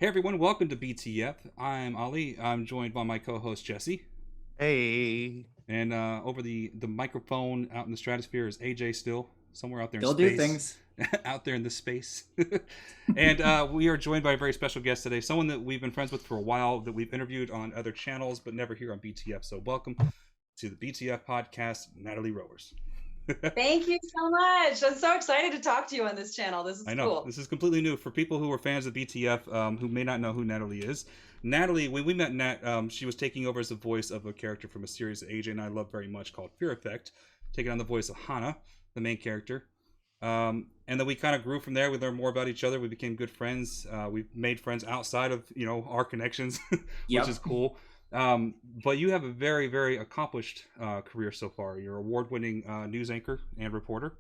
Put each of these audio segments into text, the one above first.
Hey everyone, welcome to BTF. I'm Ali. I'm joined by my co-host Jesse, Hey, and over the microphone out in the stratosphere is AJ still somewhere out there in Still do space, things. out there in the space. And we are joined by a very special guest today, someone that we've been friends with for a while, that we've interviewed on other channels, but never here on BTF. So welcome to the BTF podcast, Natalie Roers. Thank you so much. I'm so excited to talk to you on this channel. This I is know cool. this is completely new for people who are fans of BTF, who may not know who Natalie is. Natalie, when we met Nat, she was taking over as the voice of a character from a series that AJ and I love very much called Fear Effect, taking on the voice of Hana, the main character. And then we kind of grew from there. We learned more about each other. We became good friends. We made friends outside of our connections, which is Yep. cool. But you have a very, very accomplished career so far. You're an award-winning news anchor and reporter,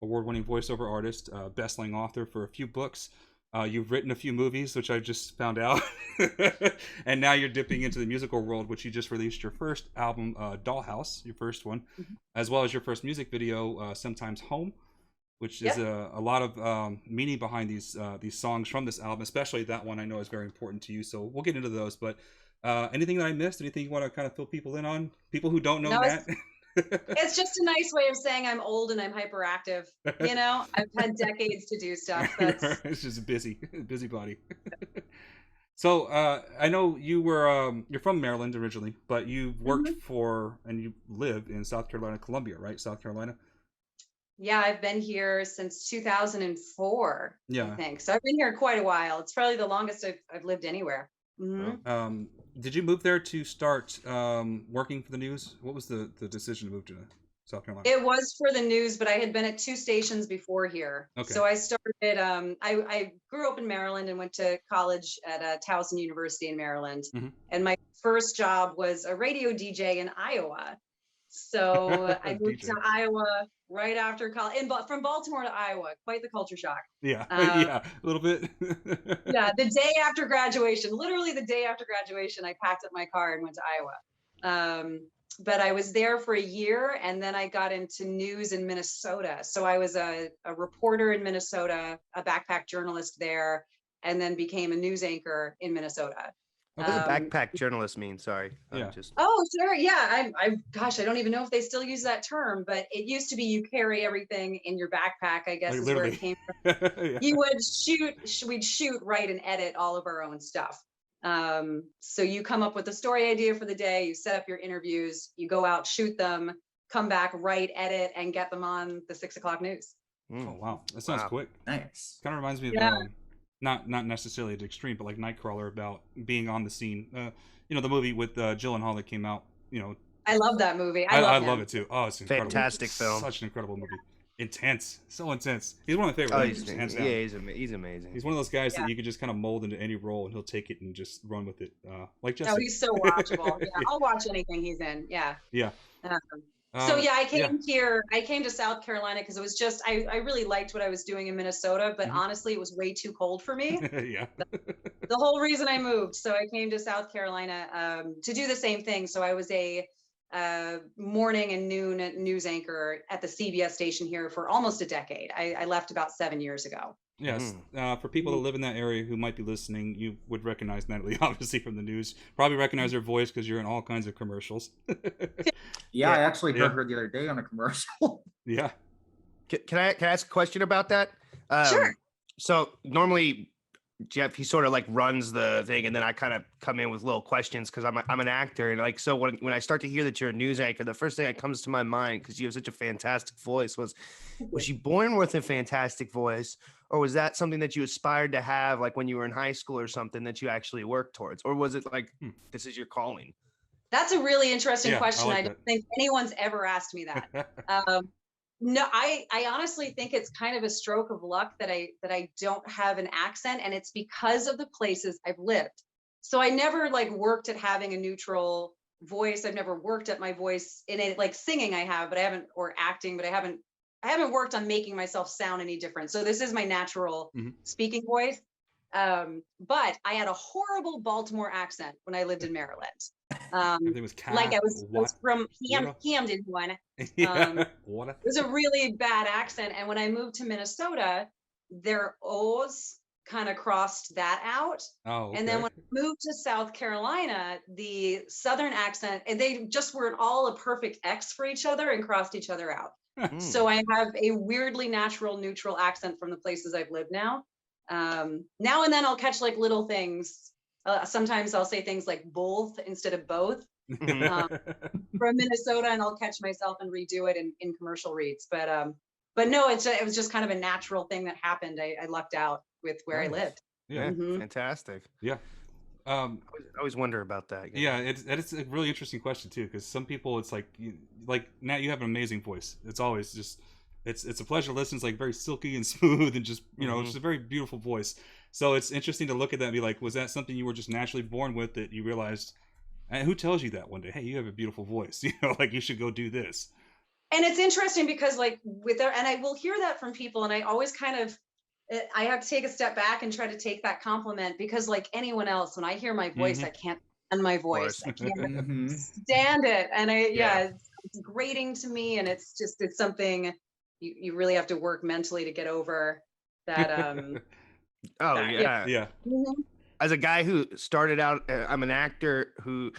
award-winning voiceover artist, best-selling author for a few books. You've written a few movies, which I just found out, and now you're dipping into the musical world, which you just released your first album, Dollhouse, your first one, Mhm. as well as your first music video, Sometimes Home, which is Yep. a lot of meaning behind these songs from this album, especially that one I know is very important to you. So we'll get into those. But anything that I missed? Anything you want to kind of fill people in on? People who don't know No, Nat? it's just a nice way of saying I'm old and I'm hyperactive. I've had decades to do stuff. It's just a busy body. So I know you're from Maryland originally, but you've worked Mhm. for and you live in South Carolina, Columbia, right? South Carolina. Yeah, I've been here since 2004, I Yeah. think. So I've been here quite a while. It's probably the longest I've lived anywhere. Wow. hmm Did you move there to start working for the news? What was the decision to move to South Carolina? It was for the news, but I had been at two stations before here. Okay. So I started, I grew up in Maryland and went to college at Towson University in Maryland. Hmm. And my first job was a radio DJ in Iowa. So I moved to DJ. Iowa right after college, from Baltimore to Iowa, quite the culture shock. Yeah, Uh, yeah, a little bit. yeah, the day after graduation, literally the day after graduation, I packed up my car and went to Iowa. But I was there for a year and then I got into news in Minnesota. So I was a reporter in Minnesota, a backpack journalist there, and then became a news anchor in Minnesota. what does Okay. Um, backpack journalist mean? Sorry, Yeah. just oh, sure. Yeah. Gosh, I don't even know if they still use that term, but it used to be you carry everything in your backpack, I guess Like is where it literally. came. Yeah. You would we'd shoot, write, and edit all of our own stuff. So you come up with a story idea for the day, you set up your interviews, you go out, shoot them, come back, write, edit, and get them on the 6 o'clock news. Oh mm, wow, that sounds wow. quick. Nice. Kind of reminds me of Yeah, not necessarily at extreme, but like Nightcrawler about being on the scene. The movie with Gyllenhaal that came out. I love that movie. I I love love him. it too. Oh, it's incredible. Fantastic film. Such an incredible movie. Intense, so intense. He's one of my favorite Oh, actors, hands down. yeah, he's amazing. He's one of those guys Yeah. that you could just kind of mold into any role, and he'll take it and just run with it, like No, Jesse. he's so watchable. Yeah, Yeah. I'll watch anything he's in. Yeah. Yeah. Um, so yeah, I Yeah. came here. I came to South Carolina because it was just I really liked what I was doing in Minnesota, but Mhm. honestly, it was way too cold for me. Yeah. The whole reason I moved. So I came to South Carolina to do the same thing. So I was a morning and noon news anchor at the CBS station here for almost a decade. I left about 7 years ago. Yes. Mm. For people that Mhm. live in that area who might be listening, you would recognize Natalie, obviously, from the news. Probably recognize her voice because you're in all kinds of commercials. Yeah, I Yeah, actually Yeah. heard her the other day on a commercial. Yeah. can I ask a question about that? Sure. So normally Jeff he sort of like runs the thing, and then I kind of come in with little questions because I'm an actor, and like so when I start to hear that you're a news anchor, the first thing that comes to my mind because you have such a fantastic voice was you born with a fantastic voice, or was that something that you aspired to have like when you were in high school or something that you actually worked towards, or was it like Hmm. this is your calling? That's a really interesting Yeah, I question. I like don't think anyone's ever asked me that. that. Um, no, I honestly think it's kind of a stroke of luck that I don't have an accent, and it's because of the places I've lived. So I never like worked at having a neutral voice. I've never worked at my voice in it, like singing I have, but I haven't, or acting, but I haven't worked on making myself sound any different. So this is my natural Mhm. speaking voice. But I had a horrible Baltimore accent when I lived in Maryland. Everything was Like cat. I was What? from Water. Camden, one. Yeah. Water. It was a really bad accent. And when I moved to Minnesota, their O's kind of crossed that out. Oh, okay. And then when I moved to South Carolina, the Southern accent, and they just weren't all a perfect X for each other and crossed each other out. So I have a weirdly natural neutral accent from the places I've lived now. Now and then I'll catch like little things. Sometimes I'll say things like both instead of both from Minnesota, and I'll catch myself and redo it in commercial reads. But no, it was just kind of a natural thing that happened. I lucked out with where I lived. Yeah, Mhm. fantastic. Yeah. I always wonder about that. Yeah, it's a really interesting question too, because some people, it's like Nat, you have an amazing voice. It's always just it's a pleasure to listen. It's like very silky and smooth, and just it's just a very beautiful voice. So it's interesting to look at that and be like, was that something you were just naturally born with that you realized? And who tells you that one day? Hey, you have a beautiful voice. Like you should go do this. And it's interesting because like and I will hear that from people, and I always kind of I have to take a step back and try to take that compliment, because like anyone else, when I hear my voice, I can't stand my voice. I can't stand it. And it's grating to me, and it's something you really have to work mentally to get over that. Oh that, yeah. As a guy who started out, I'm an actor who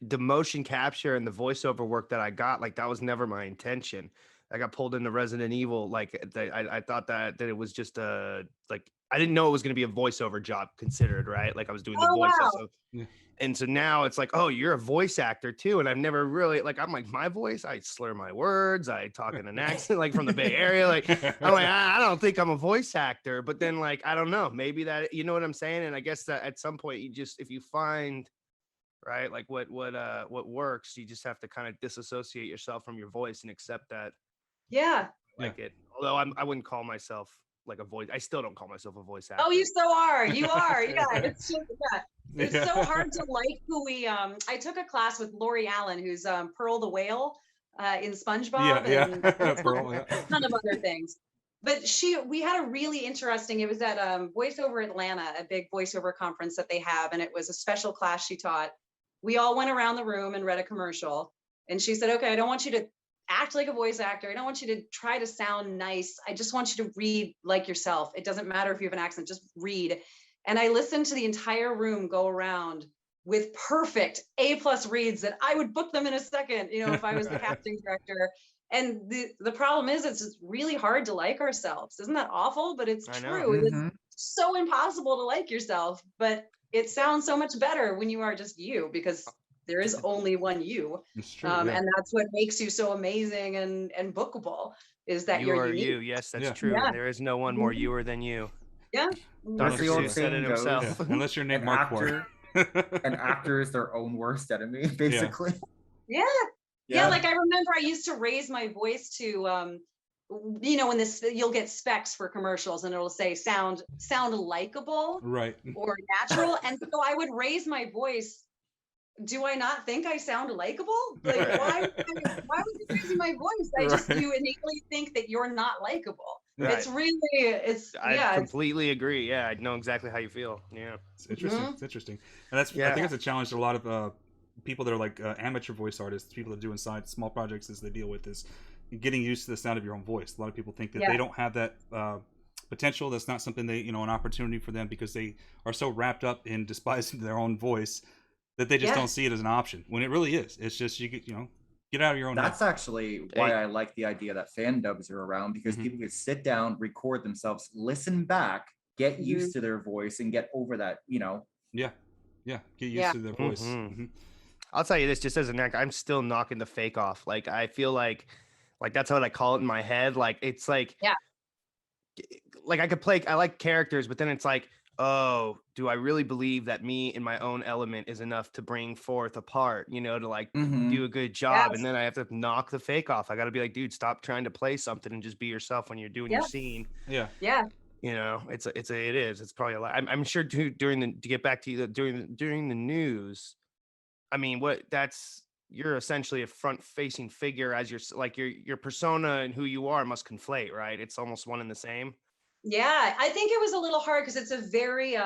the motion capture and the voiceover work that I got, like that was never my intention. I got pulled into Resident Evil. Like I thought that it was just like, I didn't know it was going to be a voiceover job considered, right? Like I was doing the voice. Wow. So, and so now it's like, oh, you're a voice actor too. And I've never really, like, I'm like, my voice, I slur my words. I talk in an accent, like from the Bay Area. Like, I'm like, I don't think I'm a voice actor, but then like, I don't know, maybe that, you know what I'm saying? And I guess that at some point you just, if you find, right, like what works, you just have to kind of disassociate yourself from your voice and accept that. Like it. Although I wouldn't call myself like a voice. I still don't call myself a voice actor. Oh, you so are. You are. Yeah. It's just, it's so hard to like who we I took a class with Lori Allen, who's Pearl the Whale in SpongeBob and Pearl, a ton of other things. But we had a really interesting, it was at Voiceover Atlanta, a big voiceover conference that they have, and it was a special class she taught. We all went around the room and read a commercial, and she said, okay, I don't want you to act like a voice actor. I don't want you to try to sound nice. I just want you to read like yourself. It doesn't matter if you have an accent, just read. And I listened to the entire room go around with perfect A+ reads that I would book them in a second, if I was the casting director. And the problem is, it's really hard to like ourselves. Isn't that awful? But it's true. It's so impossible to like yourself, but it sounds so much better when you are just you, because there is only one you. It's true, and that's what makes you so amazing and bookable, is that you're unique. You. Yes, that's true. Yeah. There is no one more youer than you. Yeah. That's the old said it saying goes. himself. Unless you're named Mark Ward. An actor is their own worst enemy, basically. Yeah. Like I remember I used to raise my voice to when you'll get specs for commercials and it'll say sound likable, right, or natural, and so I would raise my voice. Do I not think I sound likable? Like, why would you raising my voice? You innately think that you're not likable. Right. I completely agree. Yeah, I know exactly how you feel. Yeah, it's interesting. It's interesting, and that's I think it's a challenge to a lot of people that are like amateur voice artists, people that do inside small projects, as they deal with is getting used to the sound of your own voice. A lot of people think that they don't have that potential. That's not something they, an opportunity for them, because they are so wrapped up in despising their own voice that they just don't see it as an option, when it really is. It's just, get out of your own That's head. actually why I like the idea that fandoms are around, because people can sit down, record themselves, listen back, get used to their voice, and get over that, get used to their voice. I'll tell you this, just as an actor, I'm still knocking the fake off. Like, I feel like that's what I call it in my head. Like, it's like, like I like characters, but then it's like, oh, do I really believe that me in my own element is enough to bring forth a part, to like do a good job? And then I have to knock the fake off. I got to be like, dude, stop trying to play something and just be yourself when you're doing your scene. Yeah. It's probably a lot. I'm sure to get back to you, during the news, I mean, you're essentially a front-facing figure, as your persona and who you are must conflate, right? It's almost one and the same. Yeah, I think it was a little hard because it's a very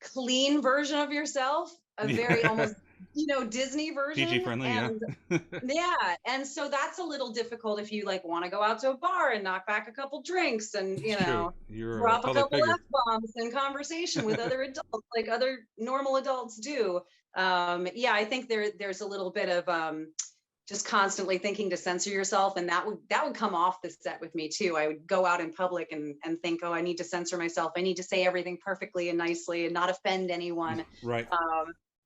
clean version of yourself, a very almost Disney version. PG friendly, and, yeah. And so that's a little difficult if you like want to go out to a bar and knock back a couple drinks and, It's true. You're drop a public couple figure. F-bombs in conversation with other adults, like other normal adults do. Yeah, I think there's a little bit of just constantly thinking to censor yourself, and that would come off the set with me too. I would go out in public and think, oh, I need to censor myself. I need to say everything perfectly and nicely and not offend anyone. Right.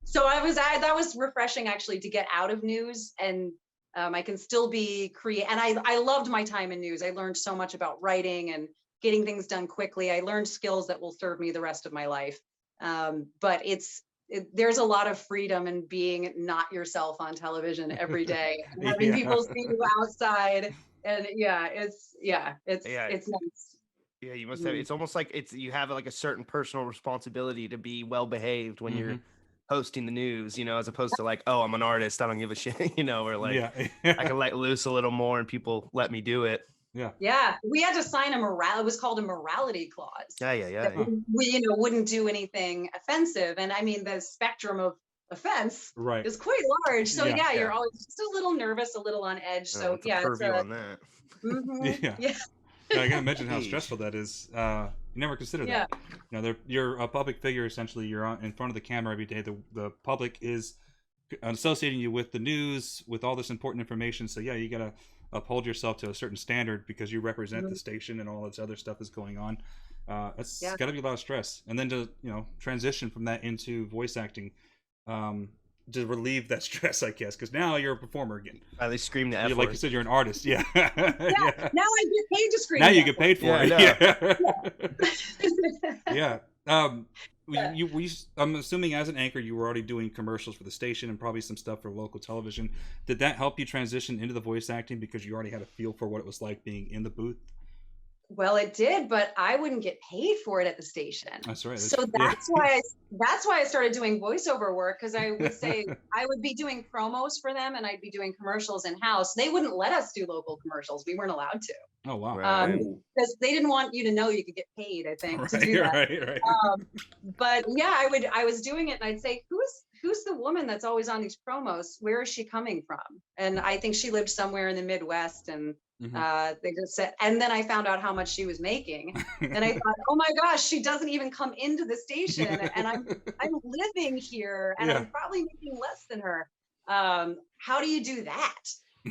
So that was refreshing actually to get out of news, and I can still be creative. And I loved my time in news. I learned so much about writing and getting things done quickly. I learned skills that will serve me the rest of my life. But there's a lot of freedom in being not yourself on television every day, and having people see you outside. And it's nice. Yeah, you must have. It's almost like you have like a certain personal responsibility to be well behaved when you're hosting the news, as opposed to like, oh, I'm an artist, I don't give a shit, or like I can let loose a little more and people let me do it. Yeah, we had to sign it was called a morality clause. Yeah. We wouldn't do anything offensive, and I mean the spectrum of offense is quite large. So you're always just a little nervous, a little on edge. So it's on that. I can't imagine how stressful that is. You never consider that. You're a public figure. Essentially, you're in front of the camera every day. The public is associating you with the news, with all this important information. So you gotta uphold yourself to a certain standard because you represent the station and all this other stuff is going on. It's got to be a lot of stress, and then to transition from that into voice acting. To relieve that stress, I guess, because now you're a performer again. They scream the F word. Like you said, you're an artist. Yeah. Now I get paid to scream. Now you get paid for it. I'm assuming as an anchor, you were already doing commercials for the station and probably some stuff for local television. Did that help you transition into the voice acting because you already had a feel for what it was like being in the booth? Well, it did, but I wouldn't get paid for it at the station. That's right. So that's why I started doing voiceover work, because I would say I would be doing promos for them and I'd be doing commercials in house. They wouldn't let us do local commercials. We weren't allowed to. Oh wow! Because they didn't want you to know you could get paid, I think, to do that. Right. But yeah, I was doing it, and I'd say, who's the woman that's always on these promos? Where is she coming from? And I think she lived somewhere in the Midwest, and they just said, and then I found out how much she was making, and I thought, oh my gosh, she doesn't even come into the station, and I'm living here, and I'm probably making less than her. How do you do that?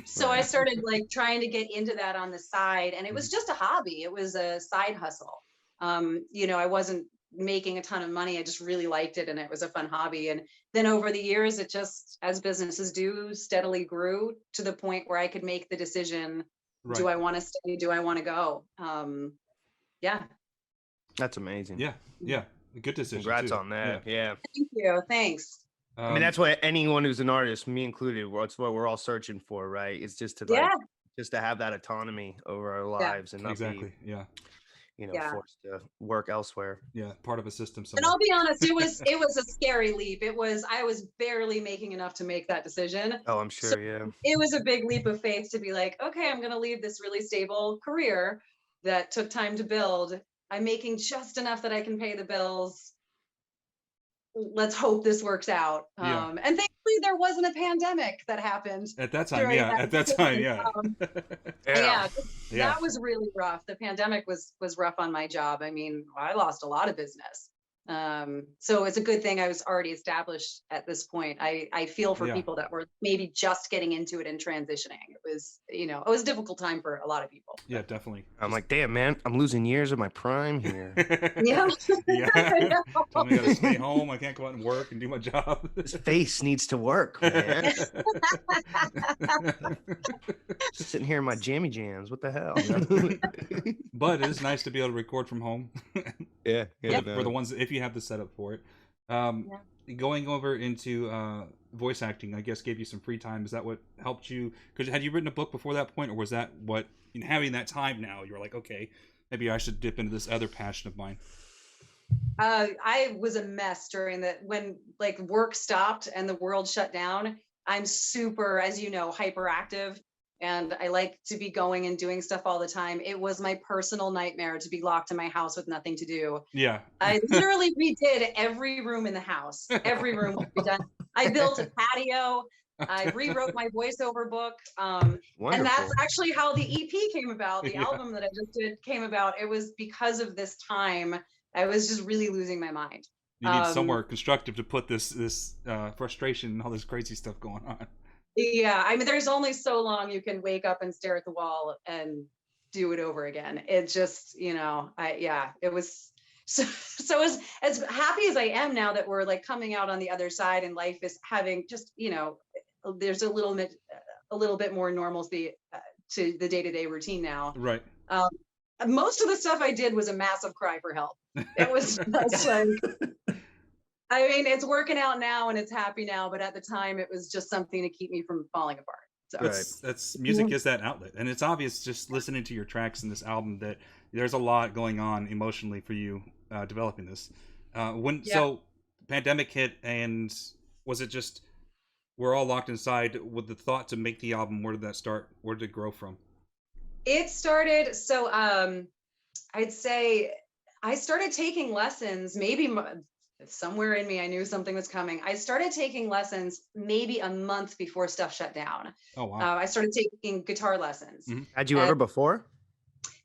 So I started like trying to get into that on the side, and it was just a hobby. It was a side hustle. I wasn't making a ton of money. I just really liked it, and it was a fun hobby. And then over the years, it just, as businesses do, steadily grew to the point where I could make the decision. Right. Do I want to stay? Do I want to go? That's amazing. Yeah. Good decision. Congrats on that. Yeah. Thank you. Thanks. I mean, that's what anyone who's an artist, me included, that's what we're all searching for, right? It's just to just to have that autonomy over our lives and not be forced to work elsewhere. Yeah, part of a system somewhere. And I'll be honest, it was a scary leap. I was barely making enough to make that decision. Oh, I'm sure, so it was a big leap of faith to be like, okay, I'm going to leave this really stable career that took time to build. I'm making just enough that I can pay the bills. Let's hope this works out. And thankfully there wasn't a pandemic that happened at that time. That was really rough. The pandemic was rough on my job. I mean, I lost a lot of business. So it's a good thing I was already established at this point. I feel for people that were maybe just getting into it and transitioning. It was a difficult time for a lot of people. Yeah, definitely. I'm like, damn, man, I'm losing years of my prime here. Tell me I gotta stay home. I can't go out and work and do my job. This face needs to work, man. Just sitting here in my jammy jams. What the hell? But it is nice to be able to record from home. For the ones, if you have the setup for it. Going over into voice acting, I guess, gave you some free time. Is that what helped you? Because had you written a book before that point, or was that what, having that time now, you were like, okay, maybe I should dip into this other passion of mine? I was a mess during when like work stopped and the world shut down. I'm super, as you know, hyperactive. And I like to be going and doing stuff all the time. It was my personal nightmare to be locked in my house with nothing to do. Yeah. I literally redid every room in the house. Every room was redone. I built a patio. I rewrote my voiceover book. And Wonderful. that's actually how the EP came about. The Yeah. album that I just did came about. It was because of this time. I was just really losing my mind. You need somewhere constructive to put this frustration and all this crazy stuff going on. Yeah, I mean, there's only so long you can wake up and stare at the wall and do it over again. It just, it was so as happy as I am now that we're like coming out on the other side and life is having just, there's a little bit more normalcy to the day-to-day routine now. Right. Most of the stuff I did was a massive cry for help. It was just like, I mean, it's working out now and it's happy now, but at the time it was just something to keep me from falling apart. So that's music is that outlet, and it's obvious just listening to your tracks in this album that there's a lot going on emotionally for you developing this. So pandemic hit, and was it just we're all locked inside with the thought to make the album? Where did that start? Where did it grow from? It started, so I'd say I started taking lessons, maybe somewhere in me, I knew something was coming. I started taking lessons maybe a month before stuff shut down. Oh, wow. I started taking guitar lessons. Mhm. Had you ever before?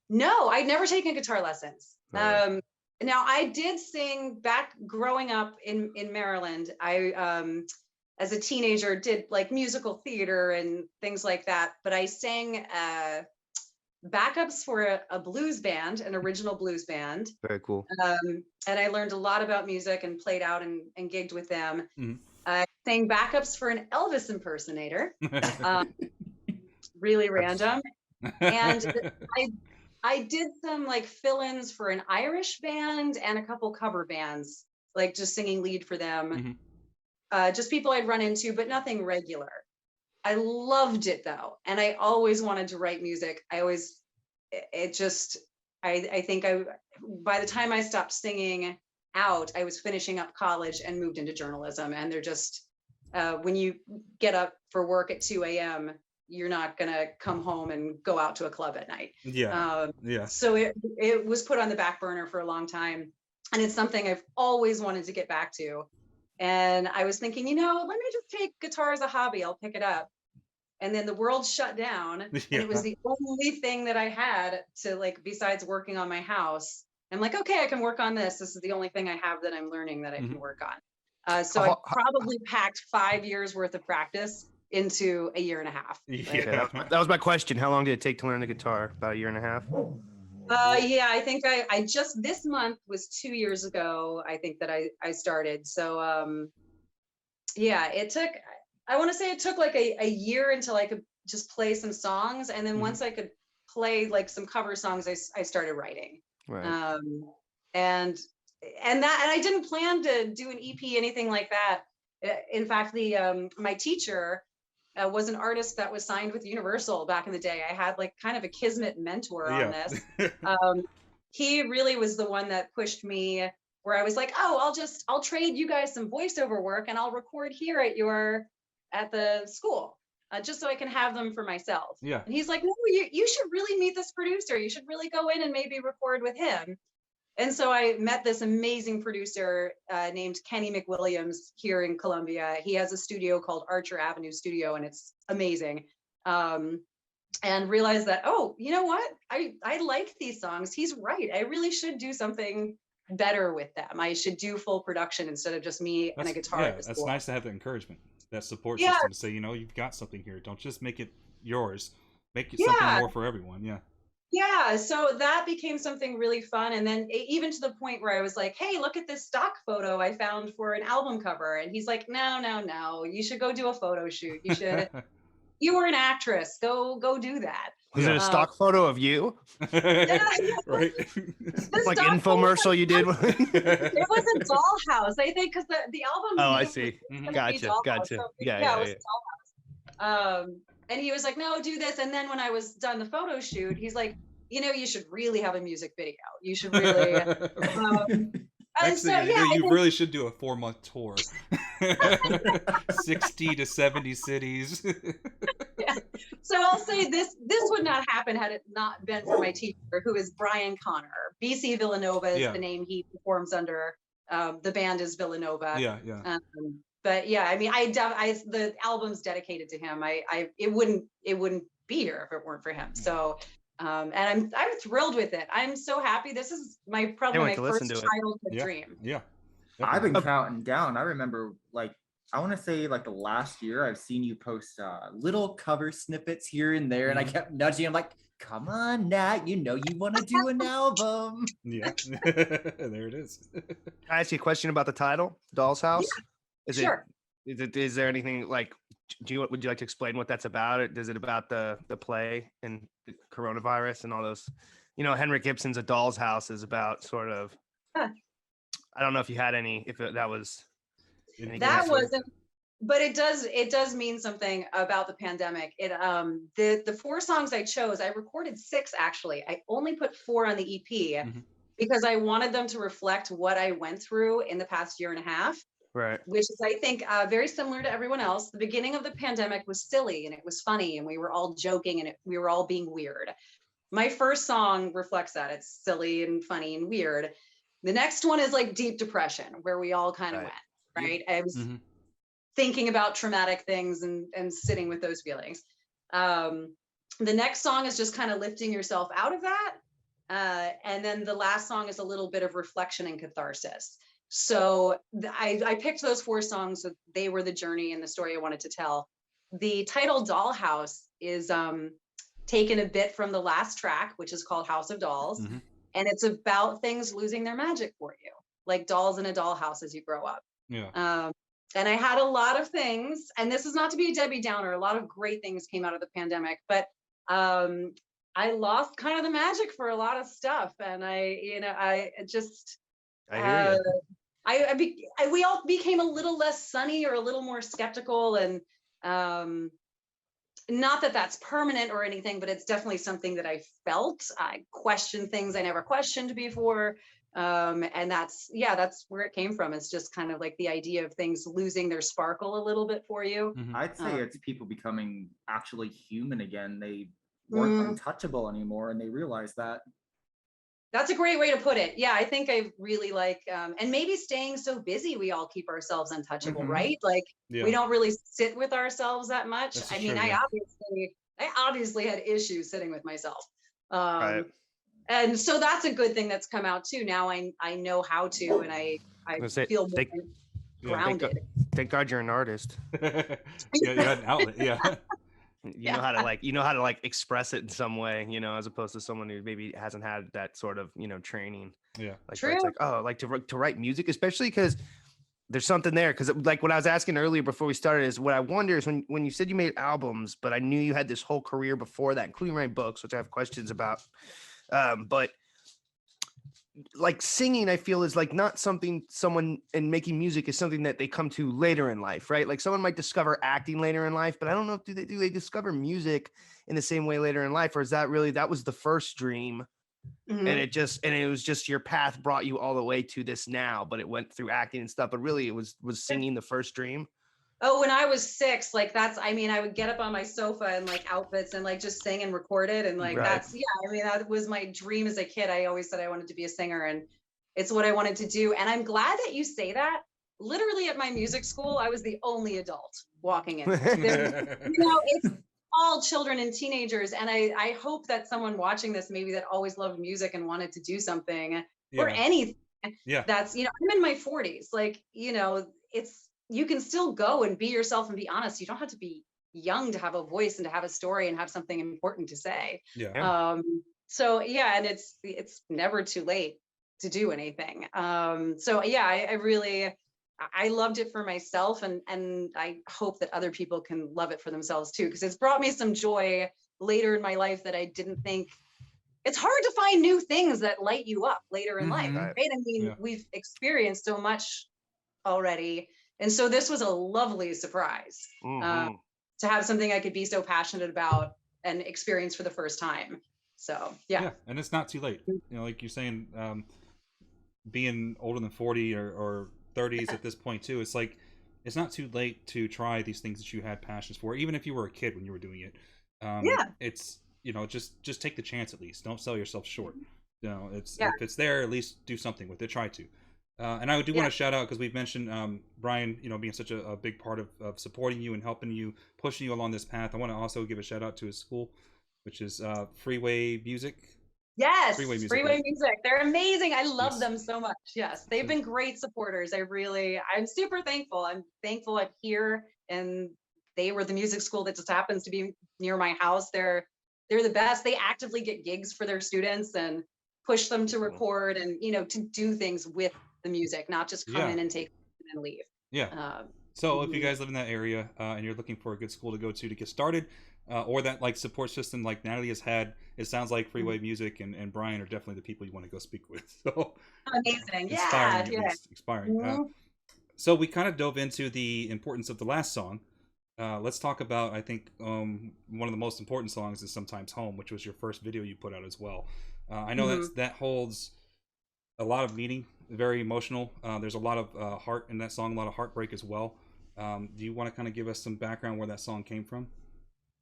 No, I'd never taken guitar lessons. Right. Now I did sing back growing up in Maryland. I, as a teenager, did like musical theater and things like that, but I sang backups for a blues band, an original blues band. Very cool. And I learned a lot about music and played out and gigged with them. Mhm. I sang backups for an Elvis impersonator. Really random. And I did some like fill-ins for an Irish band and a couple cover bands, like just singing lead for them. Just people I'd run into, but nothing regular. I loved it though. And I always wanted to write music. I think by the time I stopped singing out, I was finishing up college and moved into journalism. And they're just, when you get up for work at 2 a.m., you're not going to come home and go out to a club at night. Yeah. So it was put on the back burner for a long time. And it's something I've always wanted to get back to. And I was thinking, let me just take guitar as a hobby. I'll pick it up. And then the world shut down. And it was the only thing that I had to like, besides working on my house. I'm like, okay, I can work on this. This is the only thing I have that I'm learning that I can work on. So I probably packed 5 years worth of practice into a year and a half. Yeah, that was my question. How long did it take to learn the guitar? About a year and a half? Yeah, I think I just, this month was 2 years ago, I think that I started. So yeah, I want to say it took like a year until I could just play some songs. And then once I could play like some cover songs, I started writing. Right. And I didn't plan to do an EP, anything like that. In fact, my teacher was an artist that was signed with Universal back in the day. I had like kind of a kismet mentor on this. He really was the one that pushed me, where I was like, oh, I'll trade you guys some voiceover work and I'll record here at the school, just so I can have them for myself. Yeah. And he's like, no, you should really meet this producer. You should really go in and maybe record with him. And so I met this amazing producer named Kenny McWilliams here in Columbia. He has a studio called Archer Avenue Studio, and it's amazing. And realized that, oh, you know what? I like these songs. He's right. I really should do something better with them. I should do full production instead of just me and a guitar. Yeah, that's nice to have the encouragement, that support system to say, you've got something here. Don't just make it yours. Make it something more for everyone. Yeah. Yeah, so that became something really fun. And then even to the point where I was like, hey, look at this stock photo I found for an album cover. And he's like, no, you should go do a photo shoot. You should, you were an actress, go do that. Was it a stock photo of you? Right. Like infomercial you did? It was a dollhouse, I think, because the album. Oh, I see. Gotcha. So, Yeah. It was a dollhouse. And he was like, no, do this. And then when I was done the photo shoot, he's like, you should really have a music video. You should really. Actually, you really should do a 4-month tour. 60 to 70 cities. Yeah. So I'll say this would not happen had it not been for my teacher, who is Brian Connor. BC Villanova is the name he performs under. The band is Villanova. Yeah. but yeah, I mean, the album's dedicated to him. It wouldn't be here if it weren't for him. So, and I'm thrilled with it. I'm so happy. This is probably my first childhood dream. Yeah. I've been counting down. I remember I want to say the last year I've seen you post little cover snippets here and there, and I kept nudging. I'm like, come on, Nat, you want to do an album. Yeah. There it is. Can I ask you a question about the title, Doll's House? Yeah. Sure. Is there anything would you like to explain what that's about? Is it about the play and the coronavirus and all those, Henrik Ibsen's A Doll's House is about sort of, I don't know if you had that wasn't, but it does mean something about the pandemic. The 4 songs I chose, I recorded 6 actually. I only put 4 on the EP because I wanted them to reflect what I went through in the past year and a half. Right. Which is, I think, very similar to everyone else. The beginning of the pandemic was silly and it was funny and we were all joking and we were all being weird. My first song reflects that. It's silly and funny and weird. The next one is like deep depression, where we all kind of went, right? I was thinking about traumatic things and sitting with those feelings. The next song is just kind of lifting yourself out of that. And then the last song is a little bit of reflection and catharsis. So I picked those 4 songs. So they were the journey and the story I wanted to tell. The title Dollhouse is taken a bit from the last track, which is called House of Dolls. And it's about things losing their magic for you, like dolls in a dollhouse as you grow up. Yeah. And I had a lot of things, and this is not to be a Debbie Downer, a lot of great things came out of the pandemic, but I lost kind of the magic for a lot of stuff. And we all became a little less sunny or a little more skeptical, and not that that's permanent or anything, but it's definitely something that I felt. I questioned things I never questioned before. And that's where it came from. It's just kind of like the idea of things losing their sparkle a little bit for you. I'd say it's people becoming actually human again. They weren't untouchable anymore, and they realize that. That's a great way to put it. Yeah, I think I really like, and maybe staying so busy, we all keep ourselves untouchable, right? Like we don't really sit with ourselves that much. I obviously had issues sitting with myself. Right. And so that's a good thing that's come out too. Now I know how to, and I feel more grounded. Thank God you're an artist. You had an outlet. Yeah. You know how to express it in some way, as opposed to someone who maybe hasn't had that sort of, training. Yeah. True. It's like, to write music, especially because there's something there. Because like what I was asking earlier before we started is what I wonder is when you said you made albums, but I knew you had this whole career before that, including writing books, which I have questions about. But like singing, I feel is like not something and making music is something that they come to later in life, right? Like someone might discover acting later in life, but I don't know if do they discover music in the same way later in life, or is that was the first dream, and it was just your path brought you all the way to this now, but it went through acting and stuff, but really it was singing the first dream. Oh, when I was 6, I would get up on my sofa and outfits and just sing and record it. And that was my dream as a kid. I always said I wanted to be a singer, and it's what I wanted to do. And I'm glad that you say that. Literally at my music school, I was the only adult walking in. It's all children and teenagers. And I hope that someone watching this, maybe that always loved music and wanted to do something or anything. Yeah. That's, I'm in my 40s. You can still go and be yourself and be honest. You don't have to be young to have a voice and to have a story and have something important to say. Yeah. And it's never too late to do anything. I loved it for myself, and I hope that other people can love it for themselves too, because it's brought me some joy later in my life that I didn't think. It's hard to find new things that light you up later in life, right? I mean, we've experienced so much already. And so this was a lovely surprise to have something I could be so passionate about and experience for the first time. So, yeah. And it's not too late. Like you're saying, being older than 40 or 30s at this point too, it's like, it's not too late to try these things that you had passions for, even if you were a kid when you were doing it. It's, just take the chance at least. Don't sell yourself short. If it's there, at least do something with it. Try to. And I do want to shout out, because we've mentioned Brian, being such a big part of supporting you and helping you, pushing you along this path. I want to also give a shout out to his school, which is Freeway Music. Yes, Freeway Music. Freeway Music. They're amazing. I love Yes. them so much. Yes, they've been great supporters. I'm super thankful. I'm thankful I'm here, and they were the music school that just happens to be near my house. They're the best. They actively get gigs for their students and push them to record and to do things with the music, not just come in and take it and leave. Yeah. So if you guys live in that area and you're looking for a good school to go to get started, or that like support system like Natalie has had, it sounds like Freeway Music and Brian are definitely the people you want to go speak with. So amazing. Inspiring, Yeah. Inspiring. So we kind of dove into the importance of the last song. Let's talk about, I think, one of the most important songs is Sometimes Home, which was your first video you put out as well. I know that holds a lot of meaning, very emotional. There's a lot of heart in that song, a lot of heartbreak as well. Do you want to kind of give us some background where that song came from?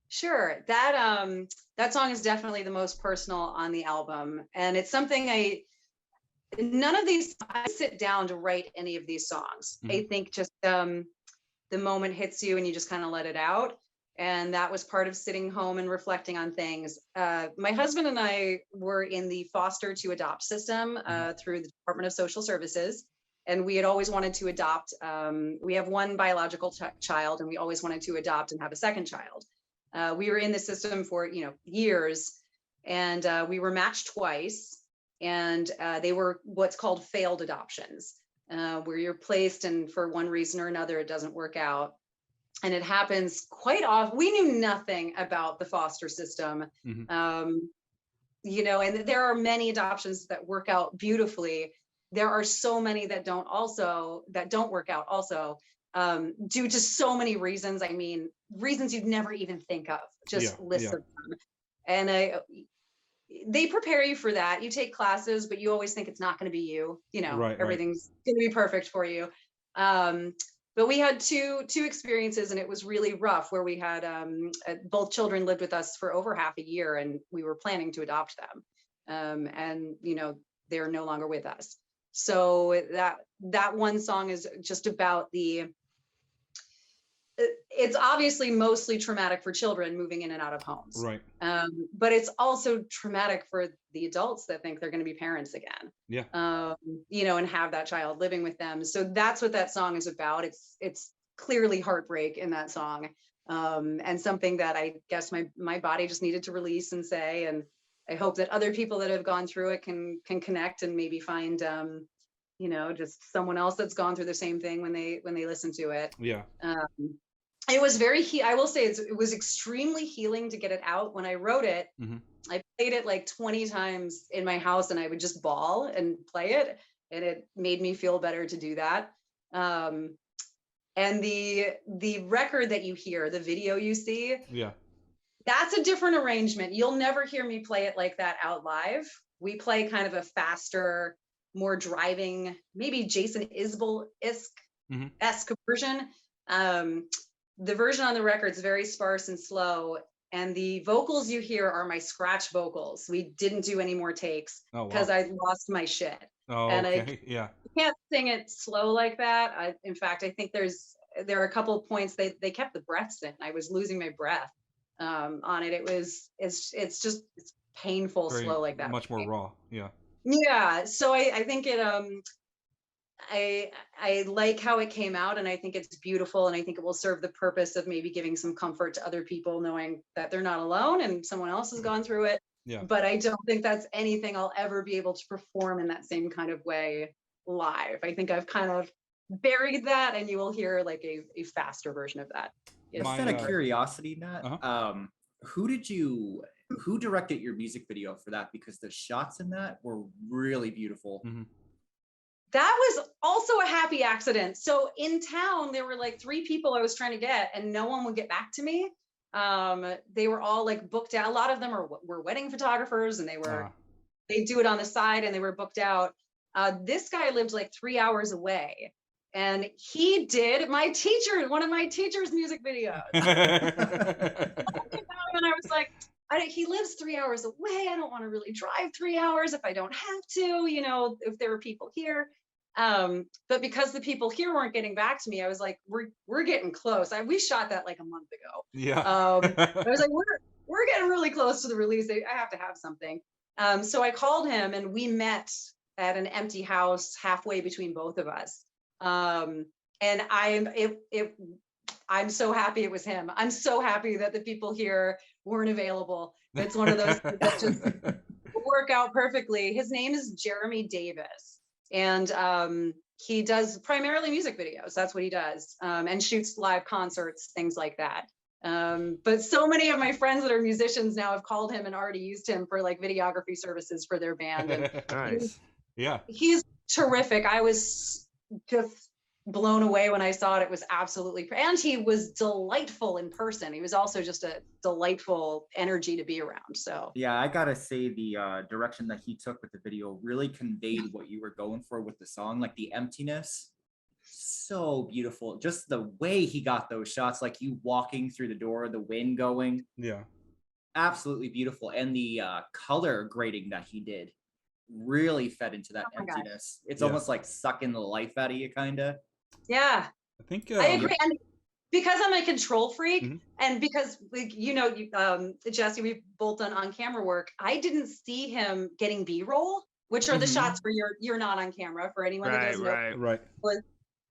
Sure. That song is definitely the most personal on the album, and it's something I sit down to write any of these songs. I think just the moment hits you and you just kind of let it out. And that was part of sitting home and reflecting on things. My husband and I were in the foster to adopt system through the Department of Social Services. And we had always wanted to adopt. We have one biological child, and we always wanted to adopt and have a second child. We were in the system for years, and we were matched twice. And they were what's called failed adoptions, where you're placed and for one reason or another, it doesn't work out. And it happens quite often. We knew nothing about the foster system, and there are many adoptions that work out beautifully. There are so many that don't work out also, due to so many reasons. I mean, reasons you'd never even think of, just lists of them. And they prepare you for that. You take classes, but you always think it's not going to be you. Everything's going to be perfect for you. But we had two experiences, and it was really rough, where we had both children lived with us for over half a year, and we were planning to adopt them. And they're no longer with us. So that one song is just about it's obviously mostly traumatic for children moving in and out of homes. Right. But it's also traumatic for the adults that think they're going to be parents again. Yeah. And have that child living with them. So that's what that song is about. It's clearly heartbreak in that song. And something that I guess my body just needed to release and say, and I hope that other people that have gone through it can connect and maybe find, just someone else that's gone through the same thing when they listen to it. Yeah. It was I will say it was extremely healing to get it out. When I wrote it, I played it like 20 times in my house, and I would just bawl and play it. And it made me feel better to do that. And the record that you hear, the video you see, that's a different arrangement. You'll never hear me play it like that out live. We play kind of a faster, more driving, maybe Jason Isbell-esque version. The version on the record is very sparse and slow, and the vocals you hear are my scratch vocals. We didn't do any more takes because I lost my shit. And I can't sing it slow like that. In fact, I think there are a couple of points they kept the breaths in. I was losing my breath on it. It's painful, very slow like that. Much more raw. Yeah. Yeah. So I think it I like how it came out, and I think it's beautiful, and I think it will serve the purpose of maybe giving some comfort to other people, knowing that they're not alone and someone else has gone through it. Yeah. But I don't think that's anything I'll ever be able to perform in that same kind of way live. I think I've kind of buried that, and you will hear like a faster version of that. Just out of curiosity, Nat, who directed your music video for that? Because the shots in that were really beautiful. That was also a happy accident. So in town, there were like 3 people I was trying to get, and no one would get back to me. They were all like booked out. A lot of them were wedding photographers, and they do it on the side, and they were booked out. This guy lived like 3 hours away, and he did one of my teacher's music videos. And I was like, he lives 3 hours away. I don't want to really drive 3 hours if I don't have to, if there were people here. But because the people here weren't getting back to me, I was like, we're getting close. We shot that like a month ago. Yeah. I was like, we're getting really close to the release. I have to have something. So I called him and we met at an empty house halfway between both of us. And I'm so happy it was him. I'm so happy that the people here weren't available. It's one of those things that just work out perfectly. His name is Jeremy Davis, and he does primarily music videos. That's what he does, and shoots live concerts, things like that. But so many of my friends that are musicians now have called him and already used him for like videography services for their band. And Nice. Yeah. he's terrific. I was just blown away when I saw it. It was absolutely, and he was delightful in person. He was also just a delightful energy to be around. So Yeah, I gotta say the direction that he took with the video really conveyed what you were going for with the song, like the emptiness. So beautiful. Just the way he got those shots, like you walking through the door, the wind going, Yeah. absolutely beautiful. And the color grading that he did really fed into that Oh my gosh. emptiness. It's Yeah. almost like sucking the life out of you, kind of. yeah, I think I agree. And because I'm a control freak, Mhm. and because Jesse, we've both done on-camera work, I didn't see him getting B-roll, which are the Mhm. shots where you're not on camera. For anyone who Right, doesn't know, right. Right.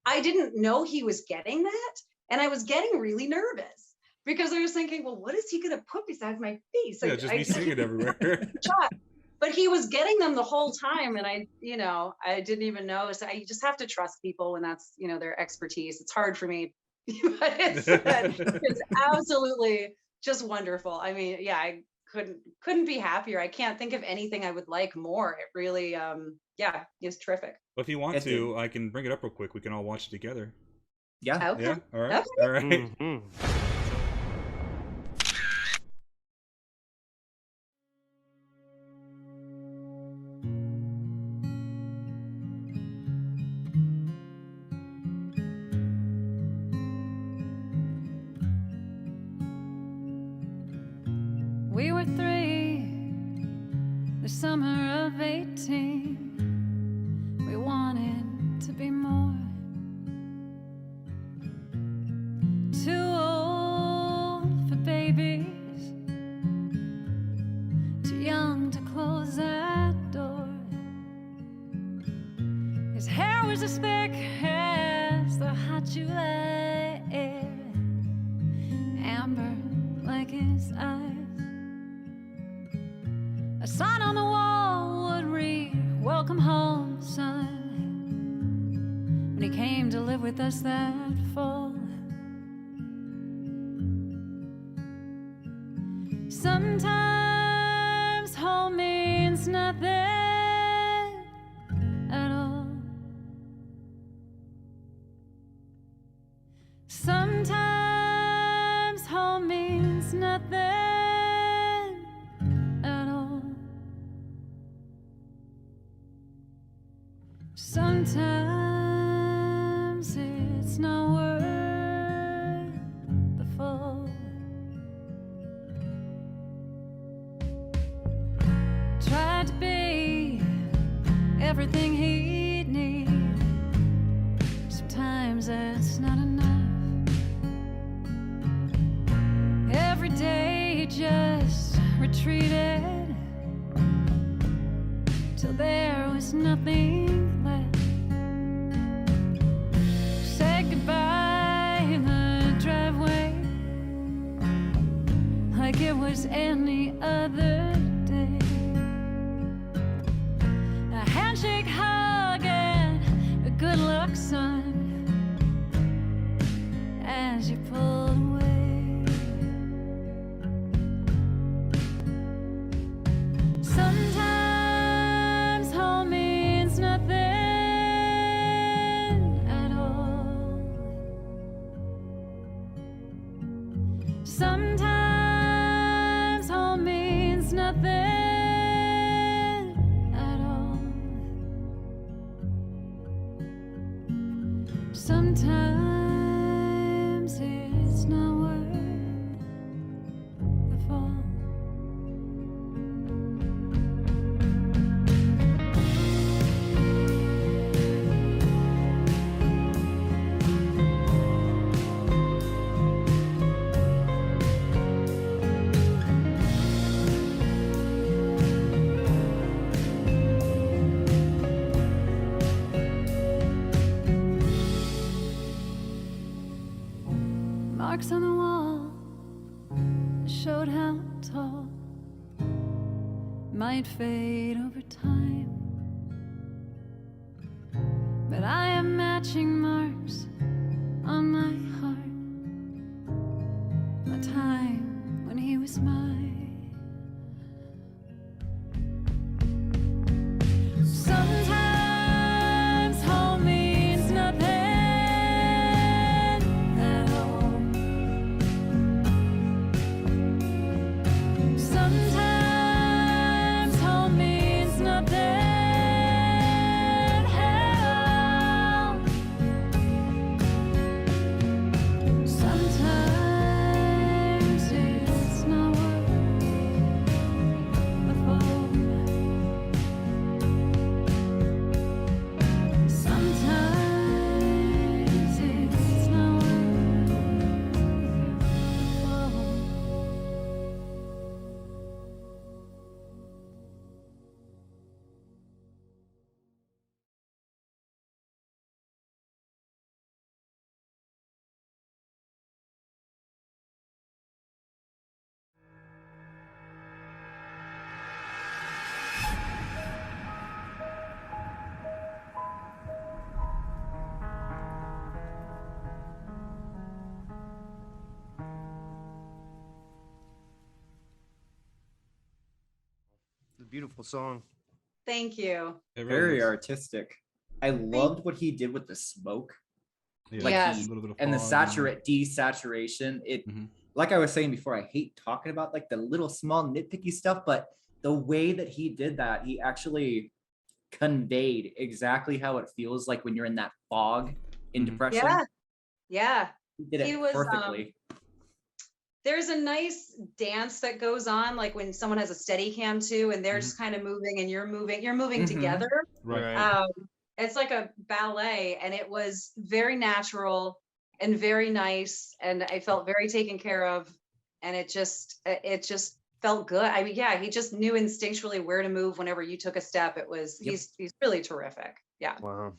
I didn't know he was getting that, and I was getting really nervous because I was thinking, well, what is he going to put besides my face? Yeah, just me seeing it everywhere. shot. But he was getting them the whole time, and I didn't even know. So I just have to trust people when that's their expertise. It's hard for me, but it's absolutely just wonderful. I mean, yeah, I couldn't be happier. I can't think of anything I would like more. It really, is terrific. But if you want It's to, I can bring it up real quick. We can all watch it together. Yeah. Okay. Yeah. All right. Okay. All right. Mhm. We were 3, the summer of 18. We wanted to be more. Too old for babies, too young to close that door. His hair was as thick as the hot July air, amber like his eyes. A sign on the wall would read, "Welcome home, son," when he came to live with us that fall. Sometimes home means nothing at all. Sometimes home means nothing at all. Sometimes it's not worth the fall. Tried to be everything he'd need. Sometimes that's not enough. Every day he just retreated till there was nothing left. Said goodbye in the driveway like it was any other day. A handshake, hug, and a good luck, son, as you pulled away. Sometimes home means nothing at all. Sometimes home means nothing at all. Sometimes it's not worth the fall. marks on the wall showed how tall might fade over time. But I have matching marks on my heart, a time when he was mine. Sometimes home means nothing at all. Sometimes home means nothing at all. Sometimes it's not worth the fall. Sometimes it's not worth the fall. The beautiful song. Thank you. It really Very is. artistic. I loved what he did with the smoke. Yeah, Like Yes. a little bit of and the fog desaturation. It Mhm. like I was saying before, I hate talking about like the little small nitpicky stuff, but the way that he did that, he actually conveyed exactly how it feels like when you're in that fog in Mhm. depression. Yeah. Yeah. He did He it was, perfectly. There's a nice dance that goes on, like when someone has a steady cam too, and they're Mhm. just kind of moving and you're moving Mhm. together. Right. It's like a ballet, and it was very natural and very nice, and I felt very taken care of, and it just felt good. I mean, yeah, he just knew instinctually where to move whenever you took a step. It was Yep. he's really terrific. Yeah. Wow.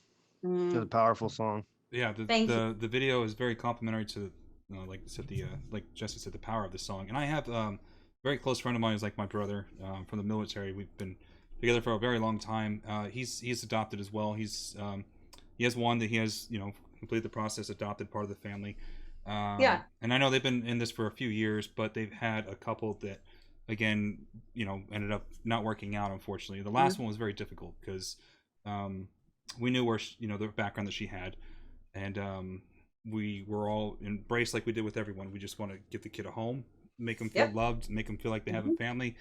Mm, It's a powerful song. Yeah, Thank you. the video is very complimentary to, like I said, the like Jesse said, the power of the song. And I have a very close friend of mine who's like my brother from the military. We've been together for a very long time. He's adopted as well. He has one that he has completed the process, adopted part of the family. Yeah. And I know they've been in this for a few years, but they've had a couple that, again, ended up not working out. Unfortunately, the last one was very difficult because we knew where the background that she had, and we were all embraced like we did with everyone. We just want to give the kid a home, make them feel Yep. loved, make them feel like they have a family,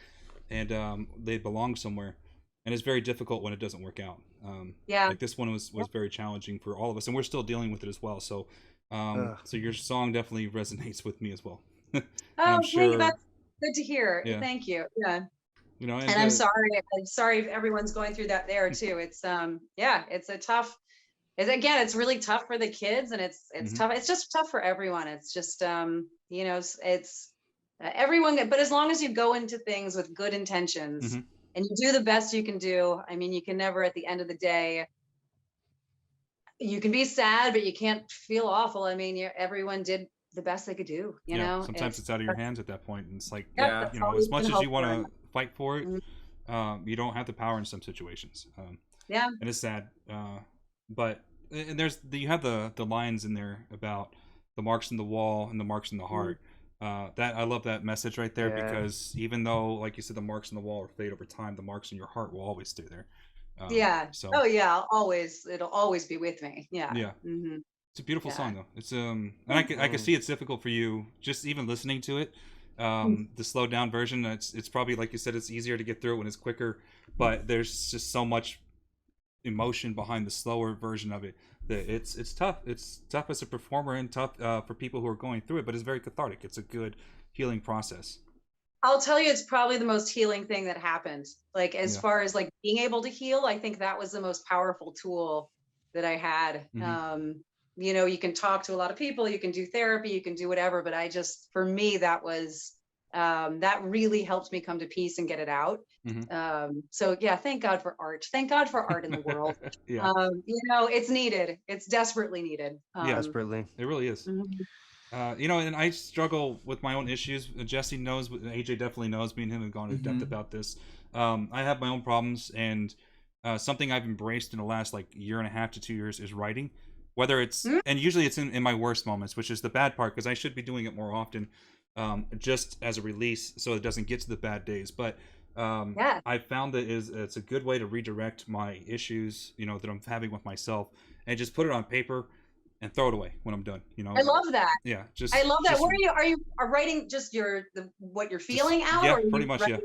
and they belong somewhere. And it's very difficult when it doesn't work out. Yeah. Like this one was very challenging for all of us, and we're still dealing with it as well. So, Ugh. so your song definitely resonates with me as well. And Oh, I'm thank sure, you. That's good to hear. Yeah. Thank you. Yeah. and And I'm sorry if everyone's going through that there too. It's it's a tough, it's really tough for the kids, and it's Mhm. tough. It's just tough for everyone. It's just it's everyone, but as long as you go into things with good intentions Mhm. and you do the best you can do, I mean, you can never, at the end of the day, you can be sad, but you can't feel awful. I mean, everyone did the best they could do, you yeah, know. sometimes it's out of your hands at that point, and it's like, Yep, Yeah. that's all as you much can as you hope for. want to fight for it, Mhm. you don't have the power in some situations. Yeah. And it's sad. But and you have the lines in there about the marks in the wall and the marks in the heart. That I love that message right there, Yeah. because even though, like you said, the marks in the wall fade over time, the marks in your heart will always stay there. Yeah. So Oh yeah. It'll always be with me. Yeah. yeah, Hmm. it's a beautiful Yeah. song though. It's and I can see it's difficult for you just even listening to it. The slowed down version, it's probably, like you said, it's easier to get through it when it's quicker, but there's just so much emotion behind the slower version of it that it's tough. It's tough as a performer, and tough for people who are going through it, but it's very cathartic. It's a good healing process. I'll tell you, it's probably the most healing thing that happened. Like, as Yeah. far as like being able to heal, I think that was the most powerful tool that I had. Mhm. You can talk to a lot of people, you can do therapy, you can do whatever, but for me, that was that really helped me come to peace and get it out. Mhm. So yeah, thank God for art. Thank God for art in the world. Yeah, It's needed. It's desperately needed. yeah, Desperately. it really is. Mhm. And I struggle with my own issues. Jesse knows, AJ definitely knows. Me and him have gone in depth about this. I have my own problems, and something I've embraced in the last like year and a half to 2 years is writing. Whether it's and usually it's in my worst moments, which is the bad part, because I should be doing it more often, just as a release, so it doesn't get to the bad days. But I found that it's a good way to redirect my issues, that I'm having with myself, and just put it on paper and throw it away when I'm done. I love that. Yeah, I love that. What are you writing just what you're feeling out? Yeah, or pretty much. writing?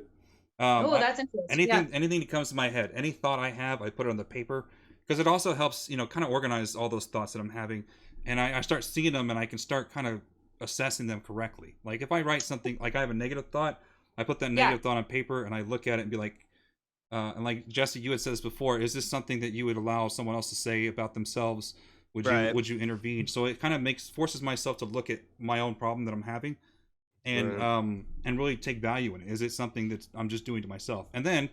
Yeah. That's interesting. Anything that comes to my head, any thought I have, I put it on the paper, because it also helps, kind of organize all those thoughts that I'm having, and I start seeing them, and I can start kind of assessing them correctly. Like if I write something, like I have a negative thought, I put that negative thought on paper, and I look at it and be like, and like Jesse, you had said this before, is this something that you would allow someone else to say about themselves? Would you intervene? So it kind of forces myself to look at my own problem that I'm having, and really take value in it. Is it something that I'm just doing to myself? And then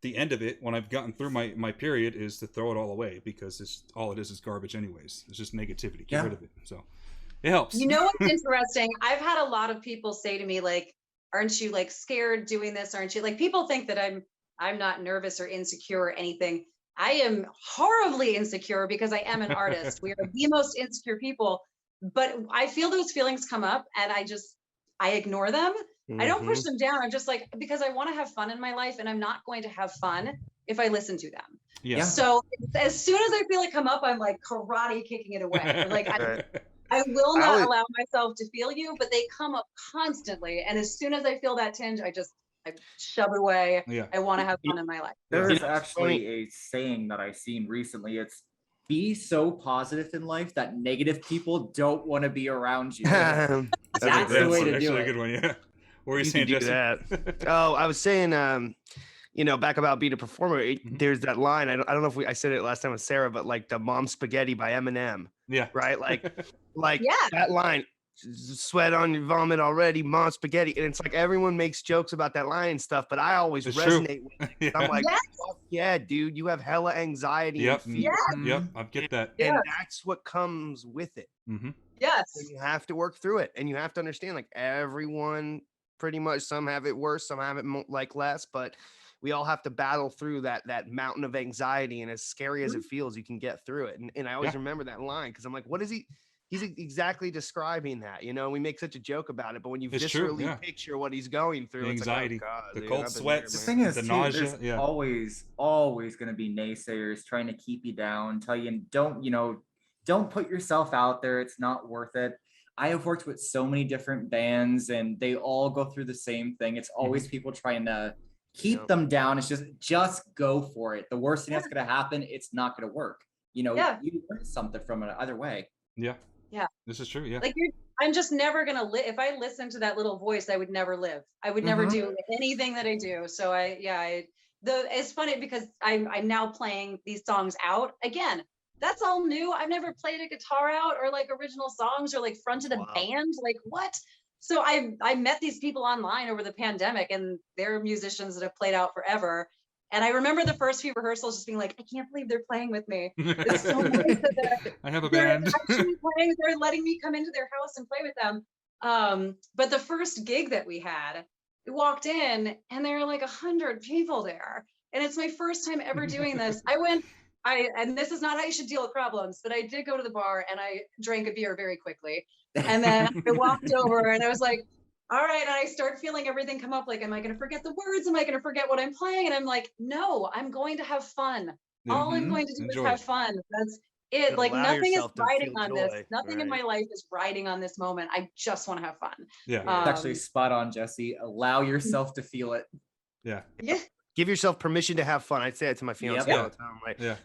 the end of it, when I've gotten through my period, is to throw it all away, because all it is garbage anyways. It's just negativity. Get rid of it. So it helps. You know what's interesting? I've had a lot of people say to me, like, aren't you like scared doing this? Aren't you? Like, people think that I'm not nervous or insecure or anything. I am horribly insecure because I am an artist. We are the most insecure people, but I feel those feelings come up and I ignore them. I don't push them down. I'm just like, because I want to have fun in my life, and I'm not going to have fun if I listen to them. Yeah. So as soon as I feel it come up, I'm like karate kicking it away. Like I will not allow myself to feel you, but they come up constantly. And as soon as I feel that tinge, I shove it away. Yeah. I want to have fun in my life. There's actually a saying that I've seen recently. It's be so positive in life that negative people don't want to be around you. That's the way to do it. A good one, yeah. What were you saying, Jesse? Oh, I was saying, back about being a performer. There's that line. I don't know if I said it last time with Sarah, but like the "Mom Spaghetti" by Eminem. Yeah. Right. Like that line. Sweat on your vomit already, Mom Spaghetti. And it's like everyone makes jokes about that line and stuff, but I always resonate with it. I'm like, fuck yeah, dude, you have hella anxiety. And fear. Yep, I get that. And that's what comes with it. Yes. So you have to work through it, and you have to understand, like, everyone pretty much, some have it worse, some have it less, but we all have to battle through that mountain of anxiety. And as scary as it feels, you can get through it. And I always remember that line, because I'm like, what is he? He's exactly describing that, we make such a joke about it, but when you viscerally picture what he's going through, the anxiety, it's like, oh, God, the cold sweats, the thing is, the nausea, there's always going to be naysayers trying to keep you down, tell you, don't put yourself out there. It's not worth it. I have worked with so many different bands, and they all go through the same thing. It's always people trying to keep them down. It's just go for it. The worst thing that's going to happen, it's not going to work. You learn something from it either way. Yeah. Yeah. This is true. Yeah. Like I'm just never going to live. If I listened to that little voice, I would never live. I would never do anything that I do. So it's funny because I'm now playing these songs out again. That's all new. I've never played a guitar out or like original songs or like fronted a band. Like what? So I met these people online over the pandemic, and they're musicians that have played out forever. And I remember the first few rehearsals just being like, I can't believe they're playing with me. It's so nice that I have a band. Actually playing, they're letting me come into their house and play with them. But the first gig that we had, we walked in and there were like 100 people there. And it's my first time ever doing this. And this is not how you should deal with problems, but I did go to the bar and I drank a beer very quickly. And then I walked over and I was like, all right. And I start feeling everything come up. Like, am I going to forget the words? Am I going to forget what I'm playing? And I'm like, no, I'm going to have fun. All I'm going to do is have fun. That's it. Like nothing is riding on this. Nothing in my life is riding on this moment. I just want to have fun. Yeah. It's actually spot on, Jesse. Allow yourself to feel it. Yeah. Yeah. Give yourself permission to have fun. I say it to my fiance all the time.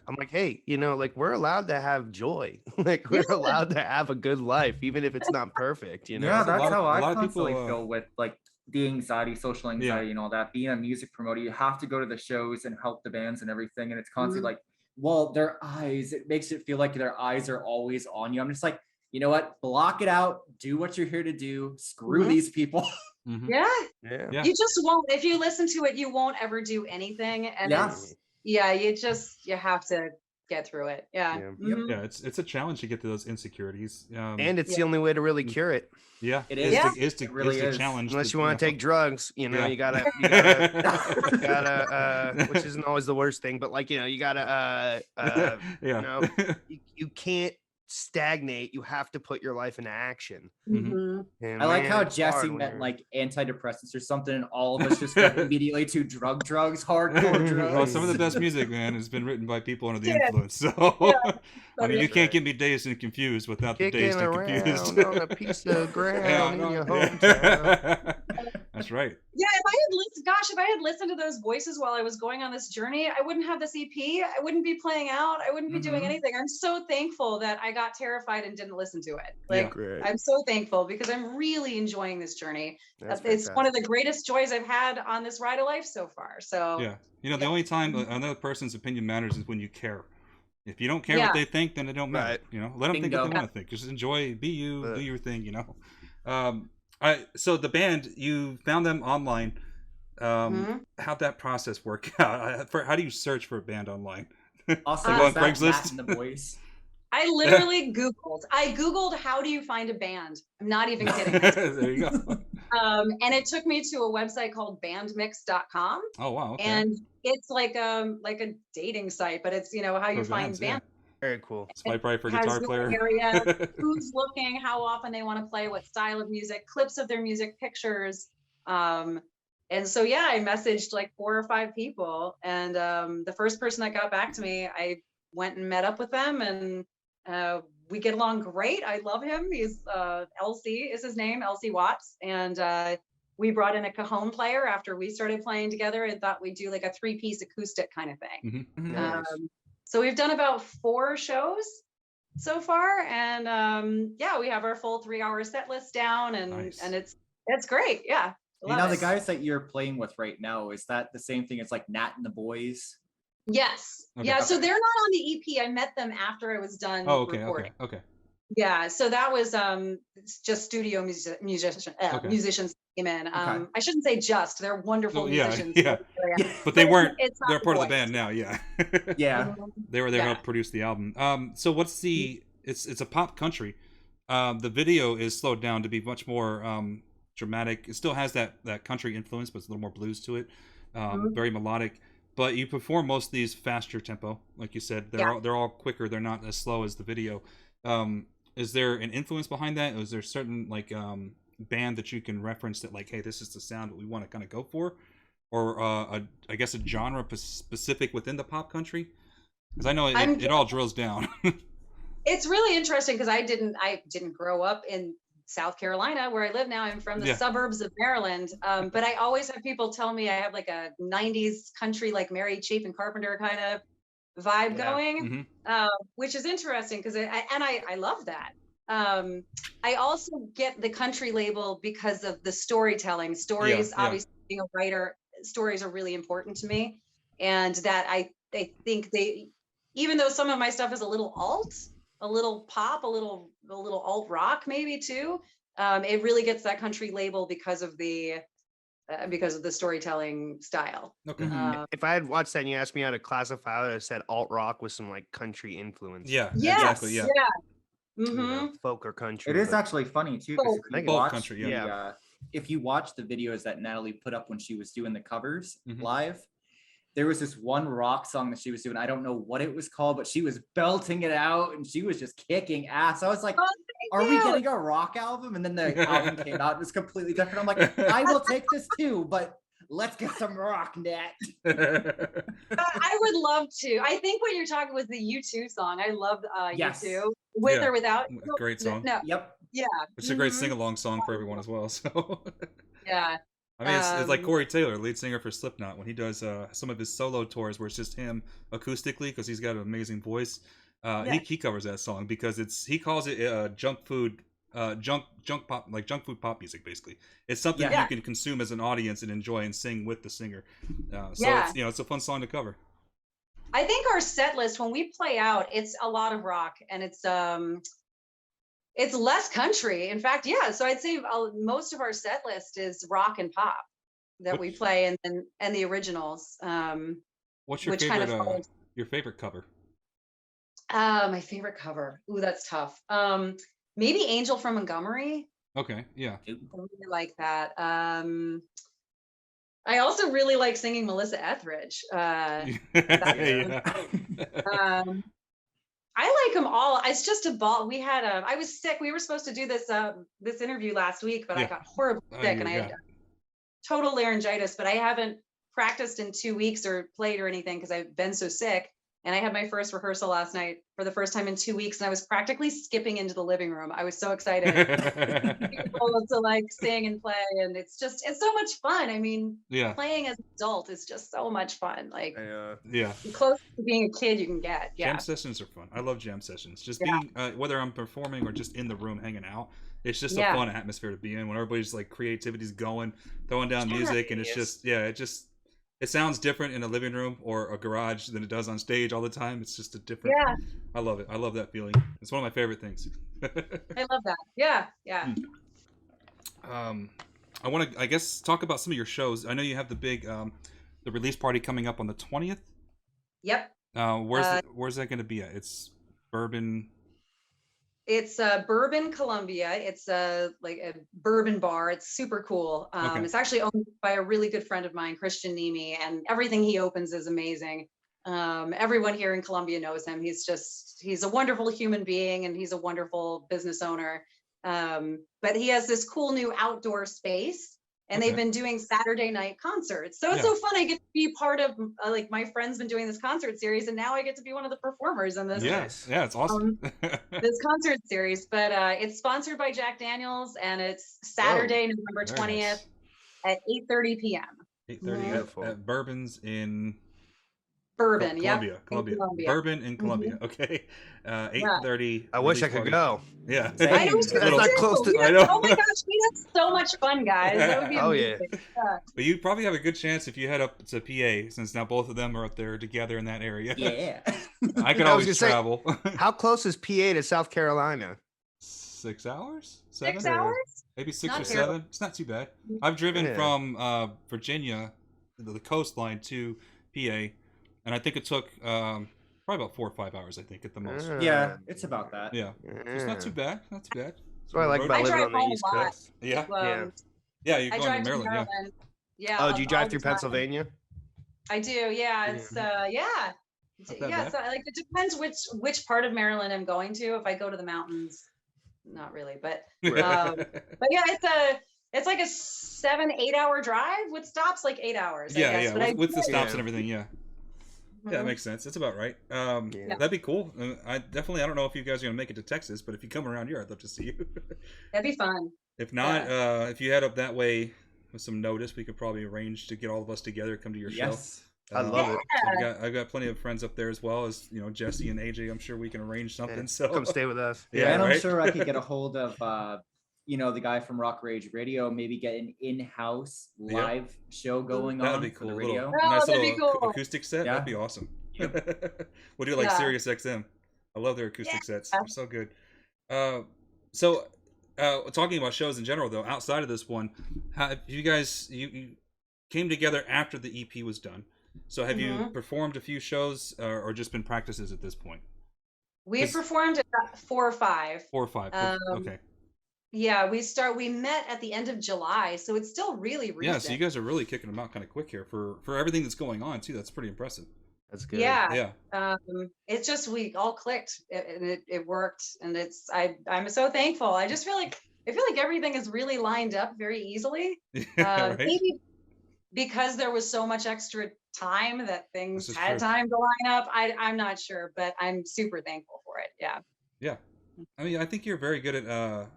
I'm like, hey, like we're allowed to have joy. Like we're allowed to have a good life, even if it's not perfect. Yeah, that's how I constantly feel with like the anxiety, social anxiety, and all that. Being a music promoter, you have to go to the shows and help the bands and everything, and it's constantly like, well, their eyes. It makes it feel like their eyes are always on you. I'm just like, you know what? Block it out. Do what you're here to do. Screw these people. Yeah. You just won't. If you listen to it, you won't ever do anything. And you have to get through it. Yeah. Yeah. Mhm. Yeah, it's a challenge to get to those insecurities. And it's the only way to really cure it. Yeah, It is is. to, is to, It really is to is. challenge. Unless the, you want to know. take drugs, you know, Yeah. you gotta, which isn't always the worst thing, but like, you know, you gotta, yeah. you know, you can't stagnate. You have to put your life into action. Mhm. And I like man, how it's Jesse hard when meant you're- like antidepressants or something, and all of us just went immediately to drugs, hardcore drugs. Well, some of the best music, man, has been written by people under the Yeah. influence. So, I mean, you can't get me dazed and confused without the kicking dazed and confused. around on a piece of ground Yeah, in no, your yeah. hometown. That's right. Yeah, if I had listened to those voices while I was going on this journey, I wouldn't have this EP. I wouldn't be playing out. I wouldn't be doing Mhm. anything. I'm so thankful that I got terrified and didn't listen to it. Yeah. Like, Great. I'm so thankful because I'm really enjoying this journey. That's It's one of fantastic. the greatest joys I've had on this ride of life so far. So Yeah. You know, the only time another person's opinion matters is when you care. If you don't care Yeah. what they think, then it don't matter. Right. You know, let them think what Bingo. they want to think. Just enjoy, be you, But- do your thing. You know. So the band, you found them online. Mhm. How'd that process work out? How do you search for a band online? Also, Go was on that Craigslist? Matt in the voice? I literally Googled how do you find a band? I'm not even kidding. There you go. And it took me to a website called bandmix.com. Oh wow. Okay. And it's like a dating site, but it's, you know, how you For find bands, band Very cool. Swipe right for has guitar your player. area, who's looking, how often they want to play, what style of music, clips of their music, pictures. And so, yeah, I messaged like 4 or 5 people. And the first person that got back to me, I went and met up with them, and we get along great. I love him. He's LC is his name, LC Watts. And we brought in a cajon player after we started playing together and thought we'd do like a 3-piece acoustic kind of thing. Nice. So we've done about 4 shows so far, and yeah, we have our full 3-hour set list down, and Nice. and it's great. Yeah, I You love know, it. the guys that you're playing with right now, is that the same thing as like Nat and the Boys? Yes, Okay. yeah. So Okay. they're not on the EP. I met them after I was done Oh, okay. recording. Okay. Yeah, so that was it's just studio Okay. musicians came in. Okay. I shouldn't say just; they're wonderful Oh, yeah, musicians. yeah. But they weren't. It's not They're the part of the boys. band now. Yeah. Yeah. They were there to Yeah. help produce the album. So what's the? It's a pop country. The video is slowed down to be much more dramatic. It still has that country influence, but it's a little more blues to it. Very melodic. But you perform most of these faster tempo, like you said. They're all quicker. They're not as slow as the video. Is there an influence behind that? Is there certain like band that you can reference that like, hey, this is the sound that we want to kind of go for, or I guess a genre specific within the pop country? Because I know it all drills down. It's really interesting because I didn't grow up in South Carolina where I live now. I'm from the suburbs of Maryland. But I always have people tell me I have like a 90s country, like Mary Chapin Carpenter kind of vibe going, which is interesting because I love that. I also get the country label because of the storytelling. Stories, obviously, being a writer, stories are really important to me, and that I think they, even though some of my stuff is a little alt, a little pop, a little alt rock maybe too, it really gets that country label because of the storytelling style. Okay. If I had watched that and you asked me how to classify, I would have said alt rock with some like country influence. Yeah. Yes, Exactly. Yeah. You Mm-hmm. know, folk or country. It is but- actually funny too, because I think if you folk watch country, if you watch the videos that Natalie put up when she was doing the covers Mhm. live, there was this one rock song that she was doing. I don't know what it was called, but she was belting it out and she was just kicking ass. I was like, are we getting a rock album? And then the album came out. It was completely different. I'm like, I will take this too, but let's get some rock, Nat. I would love to. I think what you're talking was the U2 song. I loved Yes. U2 with Yeah. or without. Great song. No, Yep. yeah, It's a great Mhm. sing-along song for everyone as well. So. yeah. I mean, it's like Um, Corey Taylor, lead singer for Slipknot, when he does some of his solo tours where it's just him acoustically because he's got an amazing voice. He covers that song because he calls it junk food, junk pop, like junk food pop music. Basically, it's something Yeah. you can consume as an audience and enjoy and sing with the singer. So Yeah. it's a fun song to cover. I think our set list when we play out, it's a lot of rock and it's less country. In fact, yeah. So I'd say most of our set list is rock and pop that we play, and the originals. What's your Which kind favorite? of follows- Your favorite cover? My favorite cover. Ooh, that's tough. Maybe Angel from Montgomery. Okay, yeah. I really like that. I also really like singing Melissa Etheridge. Yeah. I like them all. It's just a ball. I was sick. We were supposed to do this interview last week, but I Yeah. got horribly sick and I had total laryngitis, but I haven't practiced in 2 weeks or played or anything because I've been so sick. And I had my first rehearsal last night for the first time in 2 weeks, and I was practically skipping into the living room. I was so excited to like sing and play, and it's so much fun. I mean, Yeah. playing as an adult is just so much fun. Like, Yeah. the closest to being a kid you can get. Yeah. Jam sessions are fun. I love jam sessions. Just Yeah. being, whether I'm performing or just in the room hanging out, it's just a Yeah. fun atmosphere to be in when everybody's like creativity's going, throwing down music, and it's just, it sounds different in a living room or a garage than it does on stage all the time. It's just a different. Yeah. I love it. I love that feeling. It's one of my favorite things. I love that. Yeah. Yeah. I want to, I guess, talk about some of your shows. I know you have the big, the release party coming up on the 20th. Yep. Where's that going to be at? It's Bourbon. It's Bourbon, Columbia. It's like a bourbon bar. It's super cool. Okay. It's actually owned by a really good friend of mine, Christian Nemi, and everything he opens is amazing. Everyone here in Columbia knows him. He's a wonderful human being, and he's a wonderful business owner. But he has this cool new outdoor space, and they've been doing Saturday night concerts. So it's so fun. I get to be part of, like, my friend's been doing this concert series, and now I get to be one of the performers in this. Yeah, it's awesome. This concert series, but it's sponsored by Jack Daniels, and it's Saturday, November 20th at 8:30 p.m. 8:30 at Bourbon's in Bourbon, Columbia. Columbia. Bourbon in Columbia. Okay. 8:30. I wish I could go. Yeah. I know, That's not close to. I know. Oh my gosh, we had so much fun, guys. That would be amazing. But you probably have a good chance if you head up to PA, since now both of them are up there together in that area. Yeah. I can always travel. How close is PA to South Carolina? 6 hours? 7? 6 hours? Maybe 6 Not or terrible. 7. It's not too bad. I've driven from Virginia, the coastline, to PA, and I think it took probably about 4 or 5 hours, I think, at the most. Yeah, it's about that. Yeah. It's not too bad. Not too bad. That's what I like about living on the East Coast. Yeah. Yeah. You're I going drive to Maryland. Yeah. Oh, do you drive all through the time. Pennsylvania? I do. Yeah. It's Not that So like it depends which part of Maryland I'm going to. If I go to the mountains, not really, but yeah, it's like a 7-8 hour drive with stops, like 8 hours. I guess. But with the stops and everything. Yeah. Mhm. Yeah, that makes sense. It's about right. That'd be cool. I don't know if you guys are gonna make it to Texas, but if you come around here, I'd love to see you. That'd be fun. If not, if you head up that way with some notice, we could probably arrange to get all of us together, come to your show. I love it. So I've got plenty of friends up there as well as Jesse and AJ. I'm sure we can arrange something. So come stay with us. Yeah, and I'm sure I could get a hold of the guy from Rock Rage Radio, maybe get an in-house live show going on be for cool. the radio. Nice that'd little be cool. acoustic set. Yeah. That'd be awesome. We'll do like Sirius XM. I love their acoustic sets. They're so good. So talking about shows in general, though, outside of this one, have you guys you came together after the EP was done? So have you performed a few shows or just been practices at this point? We've performed at 4 or 5. 4 or 5. Okay. Yeah, we met at the end of July, so it's still really recent. Yeah, so you guys are really kicking them out kind of quick here for everything that's going on too. That's pretty impressive. That's good. Yeah. It's just we all clicked and it worked, and I'm so thankful. I feel like everything is really lined up very easily. Right? Maybe because there was so much extra time that things had true. time to line up. I'm not sure, but I'm super thankful for it. Yeah. Yeah. I mean, I think you're very good at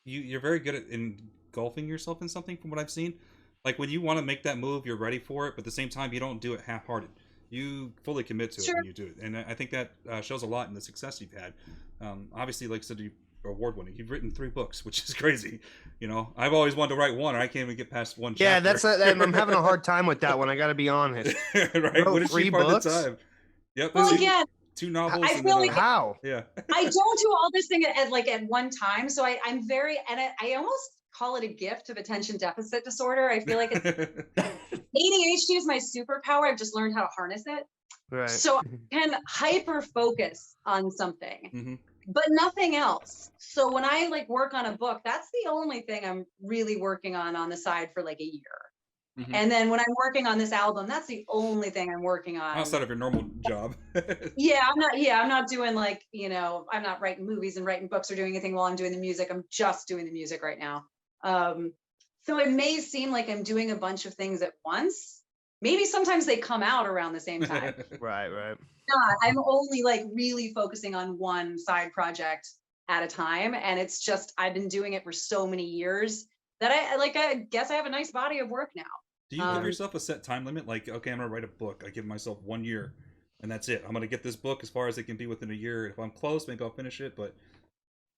you're very good at engulfing yourself in something from what I've seen. Like when you want to make that move, you're ready for it, but at the same time you don't do it half-hearted. You fully commit to it when you do it. And I think that shows a lot in the success you've had. Obviously, like I said, you're award-winning. You've written 3 books, which is crazy. I've always wanted to write one, and I can't even get past one chapter. Yeah, I'm having a hard time with that one. I got to be honest. Right? What did 3 she find books? the time? Yep. Well, again, 2 novels. I and feel then like How? yeah. I don't do all this thing at one time. So I'm very, and I almost call it a gift of attention deficit disorder. I feel like it's ADHD is my superpower. I've just learned how to harness it. Right. So I can hyper focus on something, Mm-hmm. but nothing else. So when I like work on a book, that's the only thing I'm really working on the side for like a year. Mm-hmm. And then when I'm working on this album, that's the only thing I'm working on. Outside of your normal job. I'm not doing like, I'm not writing movies and writing books or doing anything while I'm doing the music. I'm just doing the music right now. So it may seem like I'm doing a bunch of things at once. Maybe sometimes they come out around the same time. Right. Not. I'm only like really focusing on one side project at a time. And it's just, I've been doing it for so many years that I guess I have a nice body of work now. Do you give yourself a set time limit? Like, okay, I'm gonna write a book. I give myself 1 year, and that's it. I'm gonna get this book as far as it can be within a year. If I'm close, maybe I'll finish it. But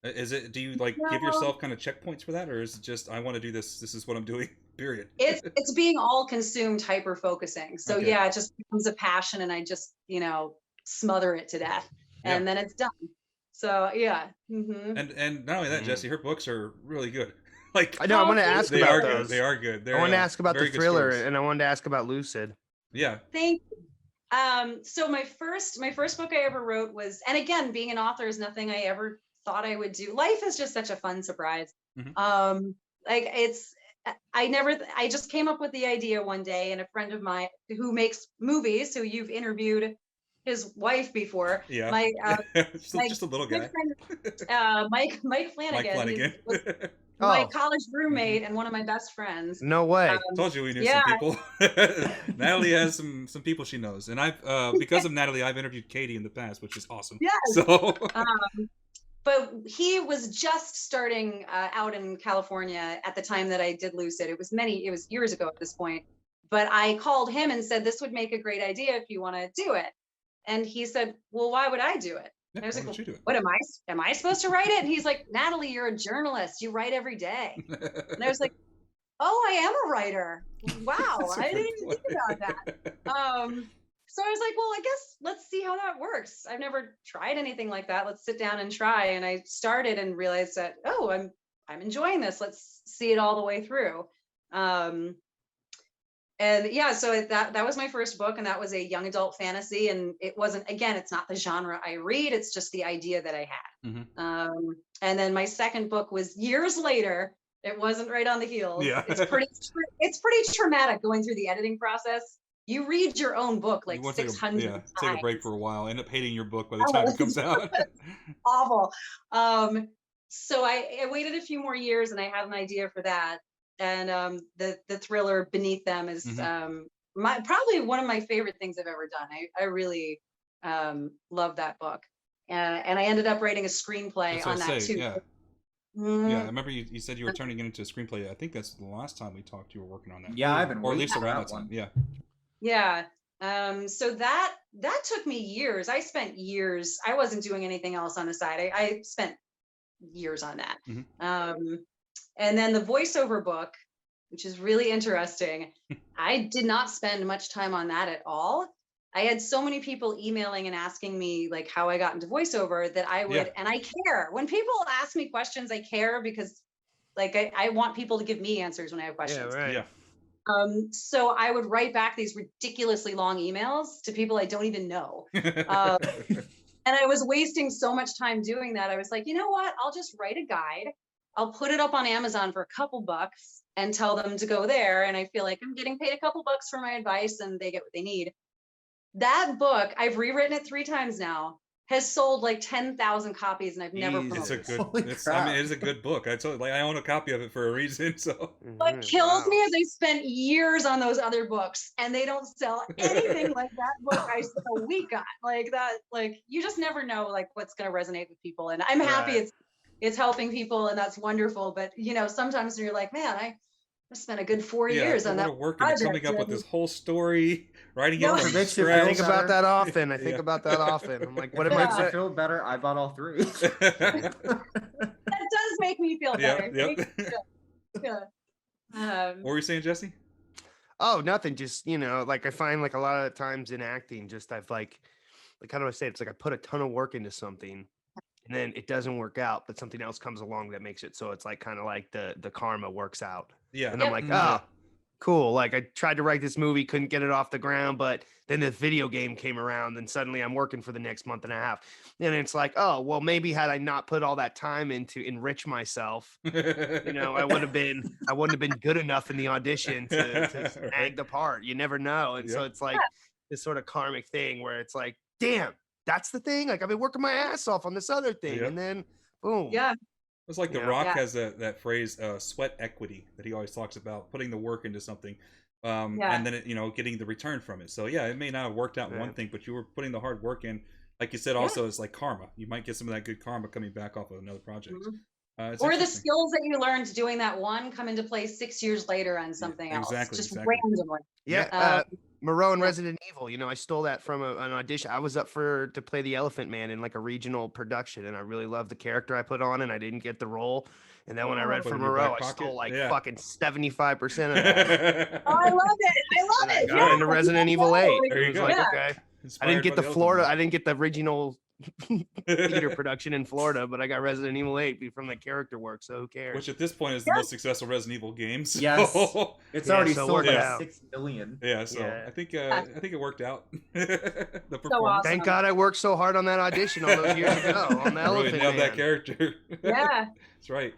do you like give yourself kind of checkpoints for that, or is it just I want to do this? This is what I'm doing. Period. It's being all consumed, hyper focusing. So Okay. yeah, it just becomes a passion, and I just smother it to death, and then it's done. So yeah. Mm-hmm. And not only that, Jesse, her books are really good. Like I know. I want to ask they about are those. good. They are good. I want to ask about the very good thriller, stories. and I wanted to ask about Lucid. Yeah. Thank you. So my first book I ever wrote was, and again, being an author is nothing I ever thought I would do. Life is just such a fun surprise. Mm-hmm. I just came up with the idea one day, and a friend of mine who makes movies, who you've interviewed his wife before. Yeah. Just a little guy. Friend, Mike Flanagan. Was my college roommate and one of my best friends. No way. Told you we knew some people. Natalie has some people she knows, and I've because of Natalie, I've interviewed Katie in the past, which is awesome. Yes. So. But he was just starting out in California at the time that I did Lucid. It was years ago at this point. But I called him and said, this would make a great idea if you want to do it. And he said, well, why would I do it? And I was like, well, what am I supposed to write it? And he's like, Natalie, you're a journalist. You write every day. And I was like, oh, I am a writer. Wow. I didn't even think about that. So I was like, well, I guess let's see how that works. I've never tried anything like that. Let's sit down and try. And I started and realized that, oh, I'm enjoying this. Let's see it all the way through. And yeah, so that was my first book, and that was a young adult fantasy. And it wasn't, again, it's not the genre I read. It's just the idea that I had. Mm-hmm. And then my second book was years later. It wasn't right on the heels. Yeah. It's pretty traumatic going through the editing process. You read your own book like 600 times. Take a break for a while. End up hating your book by the time it comes out. Awful. So I waited a few more years, and I had an idea for that. And the thriller Beneath Them is probably one of my favorite things I've ever done. I really love that book. And I ended up writing a screenplay on that too. Yeah. Mm-hmm. Yeah, I remember you said you were turning it into a screenplay. I think that's the last time we talked. You were working on that. Yeah, I've been, or at least around that time. Yeah. Yeah. So that took me years. I spent years. I wasn't doing anything else on the side. I spent years on that. Mm-hmm. And then the voiceover book, which is really interesting. I did not spend much time on that at all. I had so many people emailing and asking me like how I got into voiceover that I would, and I care. When people ask me questions, I care because like I want people to give me answers when I have questions. Yeah, right. Yeah. So I would write back these ridiculously long emails to people I don't even know. And I was wasting so much time doing that. I was like, you know what? I'll just write a guide. I'll put it up on Amazon for a couple bucks and tell them to go there. And I feel like I'm getting paid a couple bucks for my advice and they get what they need. That book, I've rewritten it 3 times now, has sold like 10,000 copies, and I've never promoted it. It is a good book. I own a copy of it for a reason. So what kills me is I spent years on those other books, and they don't sell anything like that book I spent a week on. Like that, like you just never know like what's going to resonate with people. And I'm happy it's helping people, and that's wonderful. But you know, sometimes you're like, man, I spent a good 4 years on that work and coming up with this whole story, writing it from scratch. I think about that often. I'm like, what am I feel better? I bought all 3. That does make me feel better. What were you saying, Jesse? Oh, nothing. Just, you know, like I find like a lot of times in acting, just I've like how do I say it? It's like I put a ton of work into something and then it doesn't work out, but something else comes along that makes it so it's like kind of like the karma works out. Yeah. And I'm like, oh, cool. Like I tried to write this movie, couldn't get it off the ground, but then the video game came around and suddenly I'm working for the next month and a half. And it's like, oh, well, maybe had I not put all that time in to enrich myself, I wouldn't have been good enough in the audition to snag the part. You never know. And so it's like this sort of karmic thing where it's like, damn, that's the thing. Like I've been working my ass off on this other thing. And then boom. Yeah. It's like The Rock has that phrase, sweat equity, that he always talks about, putting the work into something, and then it, getting the return from it. So yeah, it may not have worked out in one thing, but you were putting the hard work in. Like you said, also it's like karma. You might get some of that good karma coming back off of another project. Or the skills that you learned doing that one come into play 6 years later on something else. Just randomly. Yeah. Moreau and Resident Evil, I stole that from an audition. I was up to play the Elephant Man in like a regional production, and I really loved the character I put on, and I didn't get the role. And then when I read for Moreau, I stole like fucking 75% of that. Oh, I love it. Got into Resident Evil 8. There you It was go. like, okay. I didn't get the Florida. I didn't get the original theater production in Florida, but I got Resident Evil 8 from the character work. So who cares? Which at this point is the most successful Resident Evil games. Yes, it's already sold like out. 6 million. Yeah, so I think it worked out. The performance. awesome. Thank God I worked so hard on that audition all those years ago on the Elephant really nailed Man. that character. Yeah, that's right.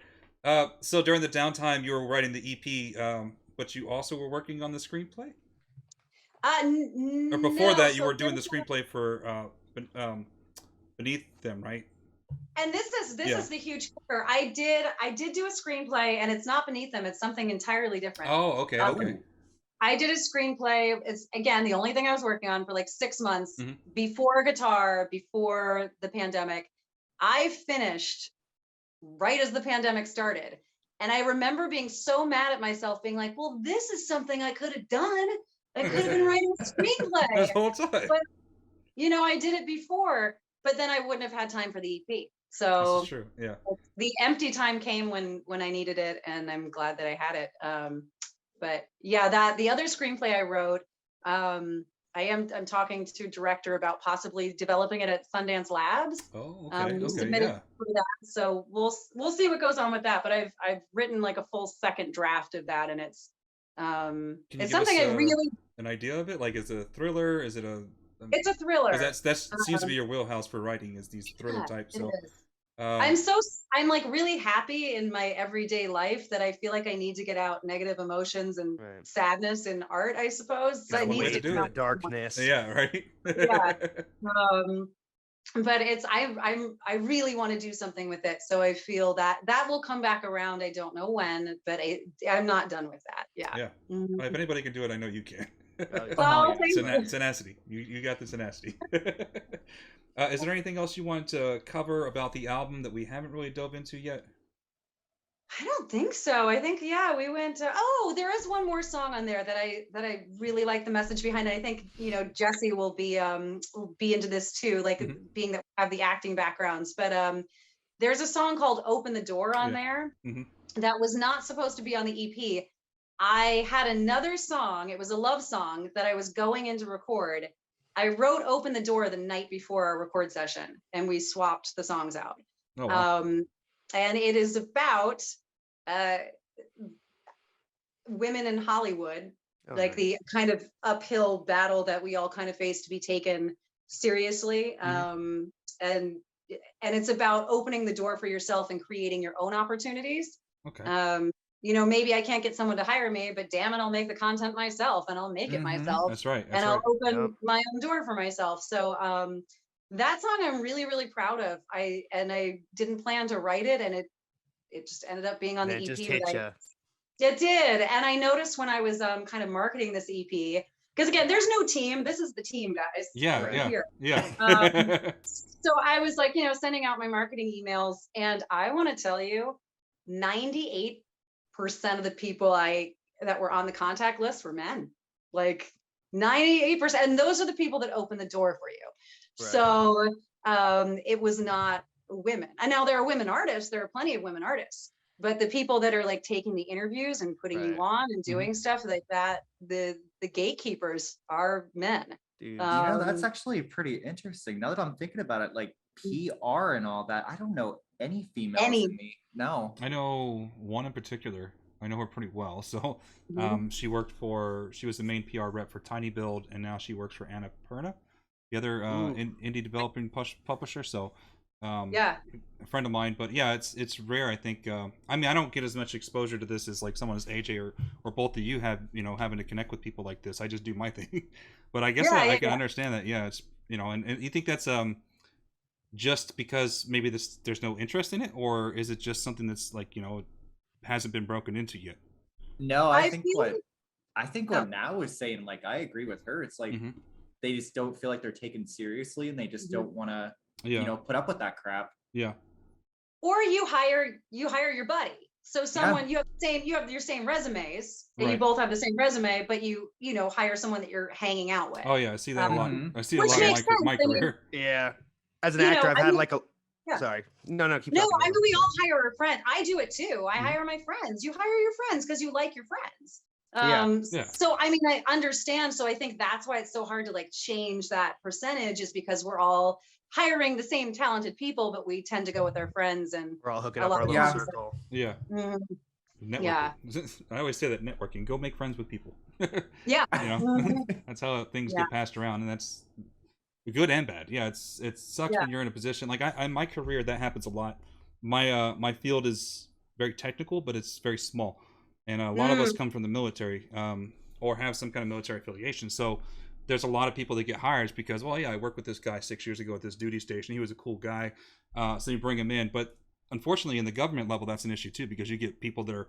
So during the downtime, you were writing the EP, but you also were working on the screenplay. Or before that, you were doing the screenplay for Beneath Them, right? And this is the huge kicker. I did do a screenplay, and it's not Beneath Them. It's something entirely different. Oh, okay, okay. I did a screenplay. It's again the only thing I was working on for like 6 months before guitar, before the pandemic. I finished right as the pandemic started, and I remember being so mad at myself, being like, "Well, this is something I could have done. I could have been writing a screenplay this whole time." But I did it before, but then I wouldn't have had time for the EP. So this is true. Yeah. The empty time came when I needed it, and I'm glad that I had it. But yeah, the other screenplay I wrote, I'm talking to director about possibly developing it at Sundance Labs. Oh, okay. Submitted for that, so we'll see what goes on with that. But I've written like a full second draft of that, and it's something I really an idea of it. Like, is it a thriller? Is it a? It's a thriller. That seems to be your wheelhouse for writing, is these thriller types. So. I'm like really happy in my everyday life that I feel like I need to get out negative emotions and sadness in art, I suppose. So I need to do the darkness. Yeah, right. Yeah. But I really want to do something with it. So I feel that will come back around. I don't know when, but I'm not done with that. Yeah. Yeah. Well, if anybody can do it, I know you can. Tenacity. You got the tenacity. Is there anything else you want to cover about the album that we haven't really dove into yet? I don't think so. I think we went to, there is one more song on there that I really like the message behind it. I think Jesse will be into this too, like being that we have the acting backgrounds. But there's a song called "Open the Door" on there that was not supposed to be on the EP. I had another song. It was a love song that I was going in to record. I wrote "Open the Door" the night before our record session, and we swapped the songs out. Oh, wow. And it is about women in Hollywood, like the kind of uphill battle that we all kind of face to be taken seriously. And it's about opening the door for yourself and creating your own opportunities. Okay. Maybe I can't get someone to hire me, but damn it, I'll make the content myself, and I'll make it myself. That's right. I'll open my own door for myself. So that song I'm really, really proud of. I didn't plan to write it, and it just ended up being on the EP. Just hit you. It did. And I noticed when I was kind of marketing this EP, because again, there's no team. This is the team, guys. Yeah. So I was like, sending out my marketing emails, and I want to tell you, 98% of the people that were on the contact list were men. Like 98%, and those are the people that open the door for you. Right. So it was not women. And now there are women artists. There are plenty of women artists, but the people that are like taking the interviews and putting you on and doing stuff like that, the gatekeepers are men. Dude, that's actually pretty interesting. Now that I'm thinking about it, like PR and all that, I don't know any females in me. No. I know one in particular. I know her pretty well. So Mhm. she was the main PR rep for Tiny Build, and now she works for Annapurna, the other Ooh. indie developing publisher. So Yeah. a friend of mine. But yeah, it's rare. I think. I mean, I don't get as much exposure to this as like someone as AJ or both of you have. Having to connect with people like this. I just do my thing. But I guess Yeah, I yeah, can understand that. Yeah, it's and you think that's just because maybe there's no interest in it, or is it just something that's like hasn't been broken into yet? No, I feel I think oh, what Nat was saying, like I agree with her. It's like Hmm. they just don't feel like they're taken seriously, and they just mhm. don't want to, Yeah, put up with that crap. yeah, Or you hire your buddy. So Yeah. someone you have your same resumes and you right. both have the same resume, but hire someone that you're hanging out with. Oh yeah, I see that a lot. Um, Mhm. I see it a which lot in makes sense. my I mean, career. Yeah. As an actor, I've I had mean, like a. yeah. Sorry. No, keep No, talking. I mean Natalie. we all hire a friend. I do it too. I Mhm. hire my friends. You hire your friends because you like your friends. Yeah. Yeah, So I mean, I understand. So I think that's why it's so hard to like change that percentage, is because we're all hiring the same talented people, but we tend to go with our friends and We're all hooking a up lot our of little Yeah. times. circle. yeah. Mhm. Networking. Yeah. I always say that networking. Go make friends with people. Yeah. Mhm. That's how things Yeah. get passed around, and that's good and bad. Yeah, it sucks Yeah. when you're in a position like in my career that happens a lot. My field is very technical, but it's very small, and a lot of us Mm, come from the military, or have some kind of military affiliation. So there's a lot of people that get hired because, well, yeah, I worked with this guy 6 years ago at this duty station. He was a cool guy, so you bring him in. But unfortunately, in the government level, that's an issue too, because you get people that are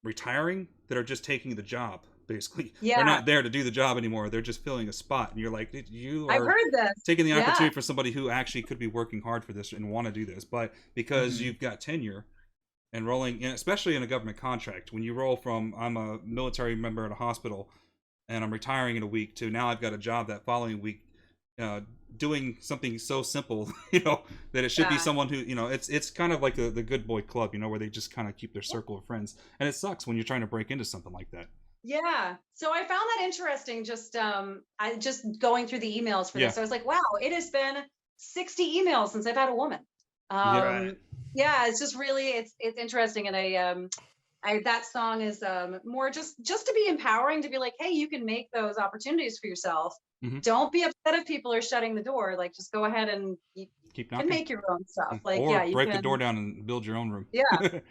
retiring that are just taking the job. Basically, they're yeah. not there to do the job anymore. They're just filling a spot, and you're like, you I've are heard this. taking the Yeah. opportunity for somebody who actually could be working hard for this and want to do this, but because Mhm. you've got tenure and rolling, and especially in a government contract, when you roll from I'm a military member at a hospital and I'm retiring in a week to now I've got a job that following week, uh, doing something so simple, that it should be Yeah. someone who, it's kind of like the good boy club, where they just kind of keep their circle of friends, and it sucks when you're trying to break into something like that. Yeah. So I found that interesting. I just going through the emails for Yeah, this. I was like, wow, it has been 60 emails since I've had a woman. yeah, Right. Yeah, it's just really it's interesting. And that song is more just to be empowering, to be like, hey, you can make those opportunities for yourself. hmm Don't be upset if people are shutting the door. Like, just go ahead and you keep can knocking. make your own stuff. Like, Or yeah, you break the can. door down and build your own room. Yeah.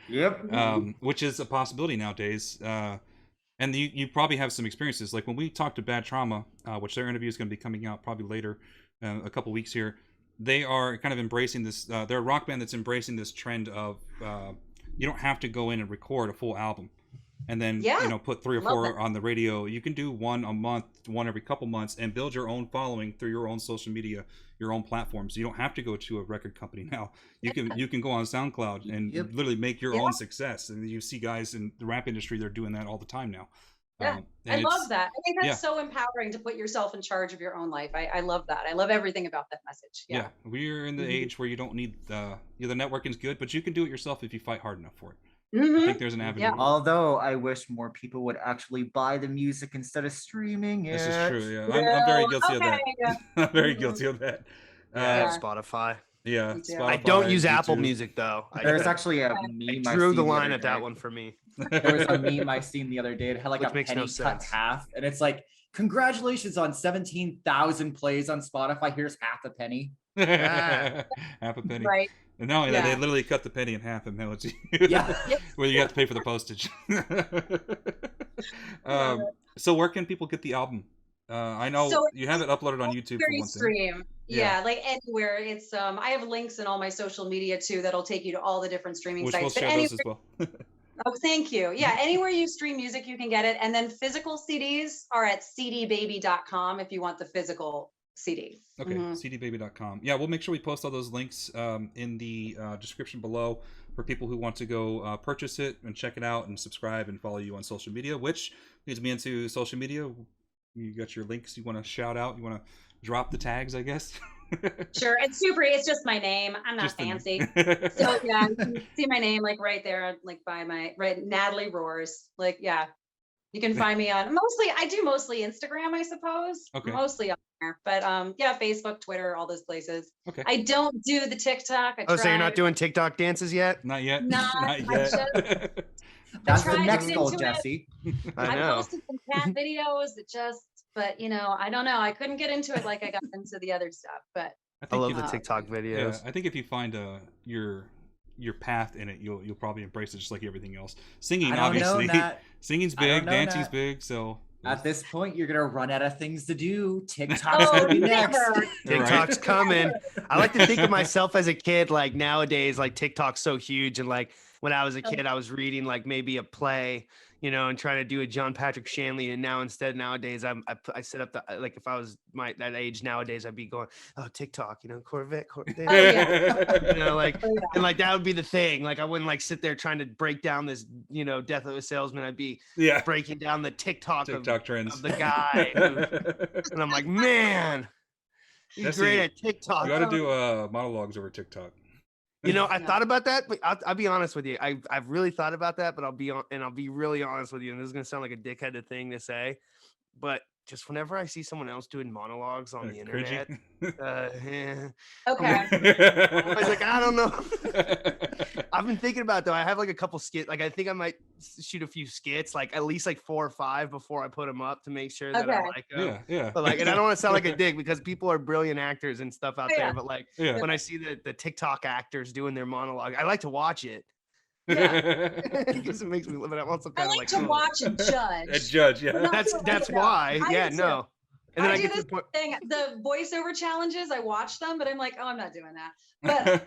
Yep. Mhm. Which is a possibility nowadays. And you probably have some experiences. Like when we talked to Bad Trauma, which their interview is going to be coming out probably later, a couple weeks here. They are kind of embracing this. They're a rock band that's embracing this trend of you don't have to go in and record a full album and then Yeah. put 3 or Love 4 that. on the radio. You can do one a month, one every couple months, and build your own following through your own social media, your own platforms. You don't have to go to a record company now. You can go on SoundCloud and Yep. literally make your Yeah. own success. And you see guys in the rap industry, they're doing that all the time now. Yeah, I And love that. I think yeah, that's so empowering to put yourself in charge of your own life. I love that. I love everything about that message. yeah, Yeah. we're in the Mhm. age where you don't need the networking's good, but you can do it yourself if you fight hard enough for it. I Hmm. think there's an avenue Yeah. to it. Although I wish more people would actually buy the music instead of streaming it. This is true. Yeah, I'm very Well, guilty of okay. that. Yeah. I'm very Mhm. guilty of that. Yeah, I have Um, Yeah. Spotify. yeah, Me too. I don't Spotify, use Apple YouTube. Music though. There's actually a Okay. meme I I drew seen the the line other at that day. one for me. There was a meme I seen the other day. It had like Which a makes penny no cut sense. half, and it's like, congratulations on 17,000 plays on Spotify. Here's half a penny. Half a penny. Right. And not only that, they Yeah. literally cut the penny in half and mail it to you. Yeah. Yep. Where you have to pay for the postage. Love it. So where can people get the album? I know So you have it uploaded on YouTube for Very one thing. stream. Yeah. Yeah, like anywhere. It's I have links in all my social media too that'll take you to all the different streaming Which sites. we'll But share anywhere, those as well. oh, thank you. Yeah, anywhere you stream music, you can get it. And then physical CDs are at cdbaby.com if you want the physical CD. Okay, Mhm. cdbaby.com. Yeah, we'll make sure we post all those links in the description below for people who want to go purchase it and check it out and subscribe and follow you on social media, which leads me into social media. You got your links you want to shout out? You want to drop the tags, I guess? Sure, it's just my name. I'm not Just the fancy. name. So yeah, you can see my name like right there, like by my Natalie Roers. Like, yeah. You can find me on I do mostly Instagram, I suppose. Okay. Mostly on there. But yeah, Facebook, Twitter, all those places. Okay. I don't do the TikTok. I Oh, so you're not tried. doing TikTok dances yet? Not yet. Not- Not I yet. That's the tried to next get goal, into it. Jesse. I I know. posted some cat videos that but I don't know. I couldn't get into it like I got into the other stuff. But I love if- the TikTok Yeah, videos. I think if you find your path in it, you'll probably embrace it just like everything else. Singing, I don't know, obviously, Nat. singing's I don't big, know, dancing's Nat. big. So At this point, you're gonna run out of things to do. TikTok's oh, gonna be next. never. TikTok's coming. I like to think of myself as a kid, like nowadays, like TikTok's so huge. And like when I was a kid, I was reading like maybe a play, and trying to do a John Patrick Shanley. And now nowadays, I set up like if I was that age nowadays, I'd be going, oh, TikTok, Corvette. Oh, yeah. Like, Oh, yeah. and like that would be the thing. Like I wouldn't like sit there trying to break down this, Death of a Salesman. I'd be yeah, breaking down the TikTok trends. of the guy. And I'm like, man, he's Jesse, great at TikTok. You got to do monologues over TikTok. I thought about that, but I'll be honest with you. I've really thought about that, but I'll be really honest with you. And this is gonna sound like a dickheaded thing to say, but just whenever I see someone else doing monologues on the internet, Okay. I was like, I don't know. I've been thinking about it, though. I have like a couple skits. Like I think I might shoot a few skits, like at least like 4 or 5 before I put them up to make sure that I Okay. like them. yeah. But like, and I don't want to sound like a dick because people are brilliant actors and stuff out Yeah. there. But like, Yeah. when I see the TikTok actors doing their monologue, I like to watch it. Yeah. Because it makes me live. But I'm also I kind of like like, to oh. watch and judge. A judge, yeah. Not That's to that's like it up. why. I Yeah, do no. too. And then I do get to this the point. thing, the voiceover challenges, I watch them, but I'm like, oh, I'm not doing that. But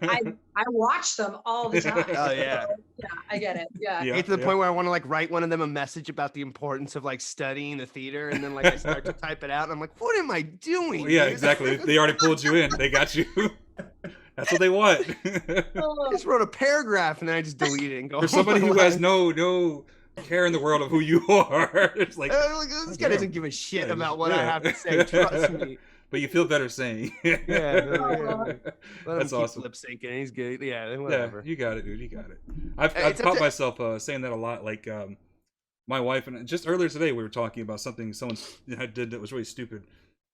I watch them all the time. Oh yeah. Yeah, I get it. Yeah. I Yeah, get to the yeah. point where I want to like write one of them a message about the importance of like studying the theater, and then like I start to type it out, and I'm like, what am I doing? Yeah, dude? exactly. They already pulled you in. They got you. That's what they want. I Oh, just wrote a paragraph and then I just delete it and go. For somebody who has no care in the world of who you are, it's like, This guy doesn't give a shit Yeah, about what I yeah. have to say. Trust me. but you feel better saying. Yeah, no, yeah. Let That's him keep awesome. lip syncing. He's good. Yeah, Yeah, whatever. you got it, dude. You got it. I've It's up caught to- myself saying that a lot. Like my wife and just earlier today, we were talking about something someone did that was really stupid,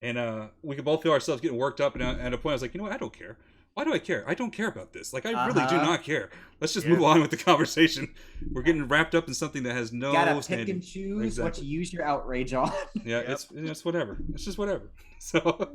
and we could both feel ourselves getting worked up. And at a point, I was like, you know what? I don't care. Why do I care? I don't care about this. Like, I really do not care. Let's just move on with the conversation. We're getting wrapped up in something that has no Gotta pick standing. and choose what Exactly. you use your outrage on. Yeah, it's whatever. It's just whatever. So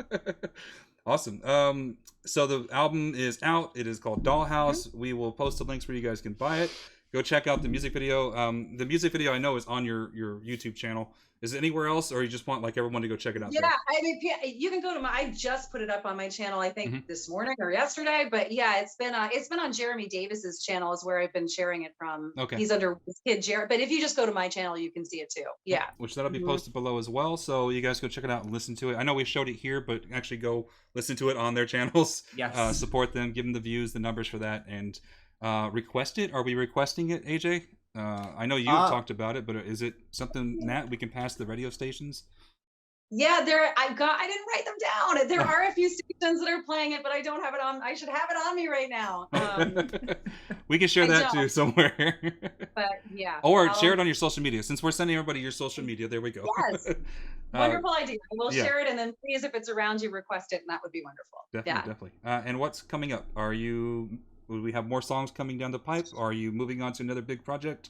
awesome. So the album is out. It is called Dollhouse. We will post the links where you guys can buy it. Go check out the music video. The music video I know is on your YouTube channel. Is it anywhere else, or you just want like everyone to go check it out? yeah, there? I mean, you can go to I just put it up on my channel, I think Mhm. this morning or yesterday. But yeah, it's been on Jeremy Davis's channel is where I've been sharing it from. Okay. He's under his kid Jared. But if you just go to my channel, you can see it too. Yeah. Which that'll be Mhm. posted below as well. So you guys go check it out and listen to it. I know we showed it here, but actually go listen to it on their channels. Yes. Support them, give them the views, the numbers for that, and request it. Are we requesting it, AJ? I know you talked about it, but is it something, Nat, we can pass the radio stations? Yeah, I didn't write them down. There are a few stations that are playing it, but I don't have it on. I should have it on me right now. We can share I that don't. too somewhere. But yeah. Or share it on your social media. Since we're sending everybody your social media, there we go. Yes. Wonderful idea. I will yeah. share it, and then please, if it's around you, request it, and that would be wonderful. Definitely. And what's coming up? Will we have more songs coming down the pipe? Are you moving on to another big project?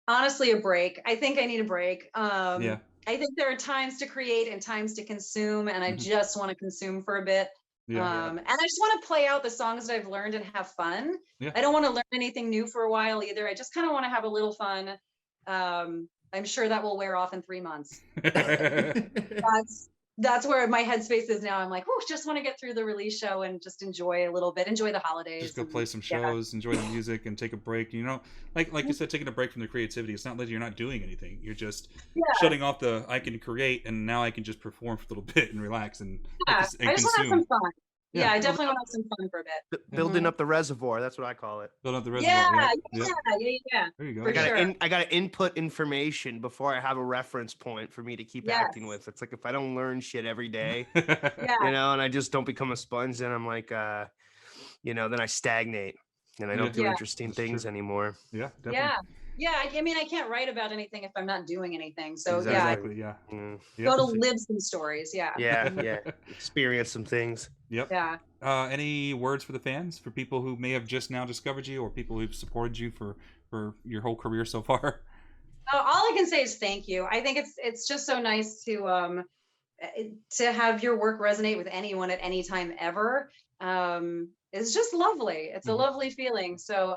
Honestly, a break. I think I need a break. Yeah. I think there are times to create and times to consume, and I Mhm. just want to consume for a bit. Yeah. And I just want to play out the songs that I've learned and have fun. Yeah. I don't want to learn anything new for a while either. I just kind of want to have a little fun. I'm sure that will wear off in 3 months. That's where my headspace is now. I'm like, oh, just want to get through the release show and just enjoy a little bit, enjoy the holidays. Just go and- play some yeah. shows, enjoy the music, and take a break. You know, like you said, taking a break from the creativity. It's not that you're not doing anything. You're just shutting off the I can create, and now I can just perform for a little bit and relax and Yeah, and I just want to have consume. some fun. Yeah. Yeah, I definitely want to have some fun for a bit. Building up the reservoir. That's what I call it. Build up the Yeah, reservoir. yeah. There you go. For I gotta, sure. I gotta input information before I have a reference point for me to keep acting with. It's like if I don't learn shit every day, Yeah. and I just don't become a sponge, then I'm like, then I stagnate and I don't do Yeah. interesting That's things true. anymore. Yeah, definitely. Yeah. Yeah, I mean, I can't write about anything if I'm not doing anything. So Exactly. Yeah. Mm. yeah, go to live some stories. Yeah. Yeah. Experience some things. Yep. Yeah. Any words for the fans, for people who may have just now discovered you, or people who've supported you for your whole career so far? All I can say is thank you. I think it's just so nice to have your work resonate with anyone at any time ever. It's just lovely. It's a lovely feeling. So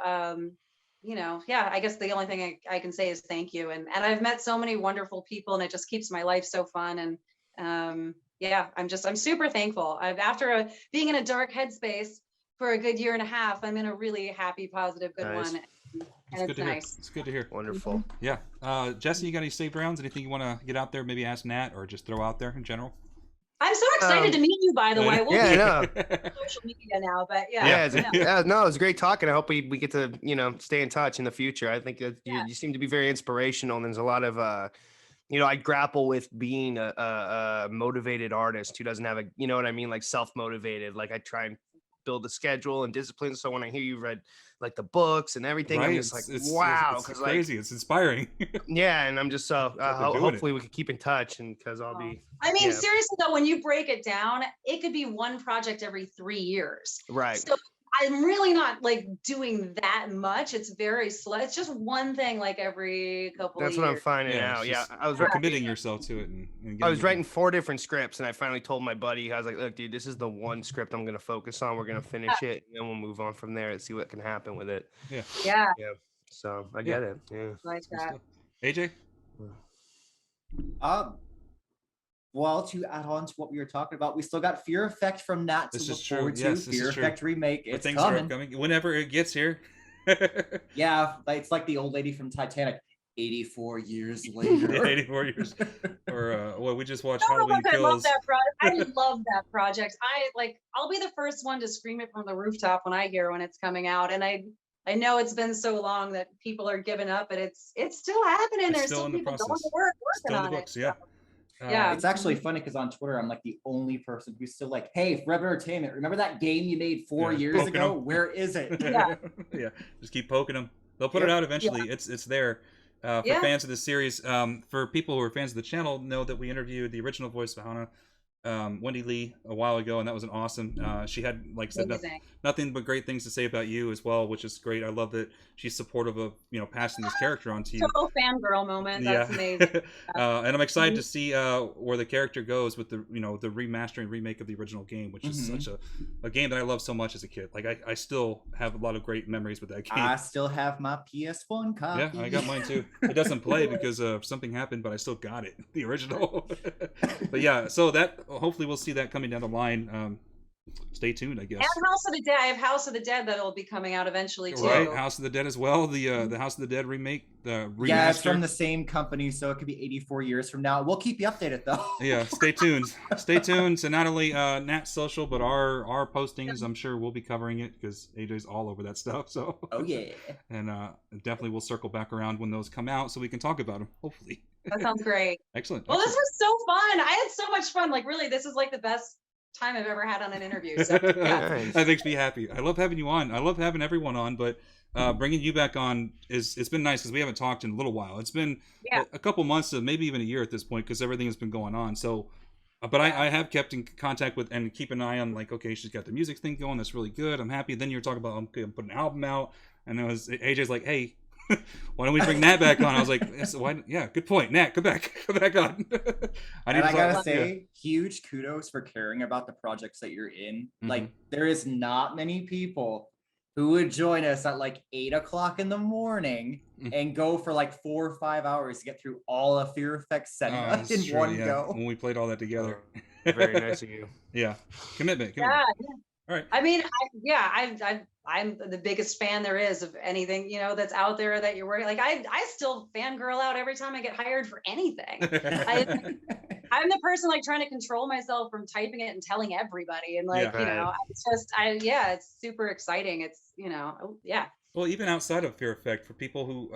yeah, I guess the only thing I can say is thank you. And I've met so many wonderful people, and it just keeps my life so fun. And yeah, I'm super thankful. After being in a dark headspace for a good year and a half, I'm in a really happy, positive, good Nice. one. It's And good it's to hear. nice. It's good to hear. Wonderful. Yeah. Jesse, you got any saved rounds? Anything you want to get out there? Maybe ask Nat, or just throw out there in general? I'm so excited to meet you, by the way. We'll Yeah, be no. on social media now, but No, it was great talking. I hope we get to stay in touch in the future. I think that you seem to be very inspirational, and there's a lot of I grapple with being a motivated artist who doesn't have a what I mean, like self-motivated. Like I try and build a schedule and discipline. So when I hear you read like the books and everything, I'm just like, wow, it's because crazy. It's inspiring. yeah, and I'm just so they're doing hopefully we can keep in touch, and because I'll be. I mean, seriously though, when you break it down, it could be one project every 3 years. Right. So I'm really not like doing that much. It's very slow. It's just one thing like every couple That's of what years. I'm finding out. Yeah, I was committing yourself to it. And I was writing 4 different scripts, and I finally told my buddy, I was like, look, dude, this is the one script I'm going to focus on. We're going to finish it, and then we'll move on from there and see what can happen with it. Yeah. Yeah. So I get it. Yeah. Like that. AJ? Well, to add on to what we were talking about, we still got Fear Effect from Nat to This look is true. forward to. Yes, this Fear is true. Effect remake. But It's things are coming. upcoming. Whenever it gets here. Yeah, it's like the old lady from Titanic. 84 years later. Yeah, 84 years. Or well, we just watched I Halloween love Kills. that project. I love that project. I'll be the first one to scream it from the rooftop when I hear when it's coming out. And I know it's been so long that people are giving up, but it's still happening. It's There's still still in the people going process. to work Still working in the on books, it. yeah. Yeah. It's actually funny because on Twitter, I'm like the only person who's still like, hey, Forever Entertainment, remember that game you made 4 years poking ago? them. Where is it? Yeah. Yeah, just keep poking them. They'll put it out eventually. It's there. For fans of the series, for people who are fans of the channel, know that we interviewed the original voice of Hana, Wendy Lee, a while ago, and that was an awesome. She had, like I said, nothing but great things to say about you as well, which is great. I love that she's supportive of passing this character on to you. Total fangirl moment. That's amazing. And I'm excited to see where the character goes with the the remaster and remake of the original game, which is such a game that I loved so much as a kid. Like I still have a lot of great memories with that game. I still have my PS1 copy. Yeah, I got mine too. It doesn't play because something happened, but I still got it, the original. But yeah, so that hopefully we'll see that coming down the line. Stay tuned, I guess. And House of the Dead. I have House of the Dead that'll be coming out eventually too. Right, House of the Dead as well. The House of the Dead remake, the remaster. Yeah, it's from the same company, so it could be 84 years from now. We'll keep you updated though. Yeah, stay tuned. Stay tuned to not only Nat's social, but our postings. I'm sure we'll be covering it because AJ's all over that stuff. So. Oh yeah. And definitely we'll circle back around when those come out so we can talk about them. Hopefully. That sounds great. Excellent. Well, this was so fun. I had so much fun. Like really, this is like the best time I've ever had on an interview. So yeah. Nice. That makes me happy. I love having you on. I love having everyone on, but bringing you back on it's been nice because we haven't talked in a little while. It's been a couple months, maybe even a year at this point, because everything has been going on. So, but I have kept in contact with and keep an eye on, like, okay, she's got the music thing going. That's really good. I'm happy. Then you're talking about, okay, I'm putting an album out, and it was AJ's like, hey, why don't we bring Nat back on? I was like, why? Yeah, good point. Nat, come back on. I gotta say, huge kudos for caring about the projects that you're in. Like, there is not many people who would join us at like 8 o'clock in the morning and go for like 4 or 5 hours to get through all of Fear Effect Cinema in one go. When we played all that together. Very nice of you. Yeah, commitment. Yeah. All right. I mean, I'm the biggest fan there is of anything, that's out there that you're working. Like I still fangirl out every time I get hired for anything. I'm the person like trying to control myself from typing it and telling everybody. And like, it's just, it's super exciting. It's, yeah. Well, even outside of Fear Effect, for people who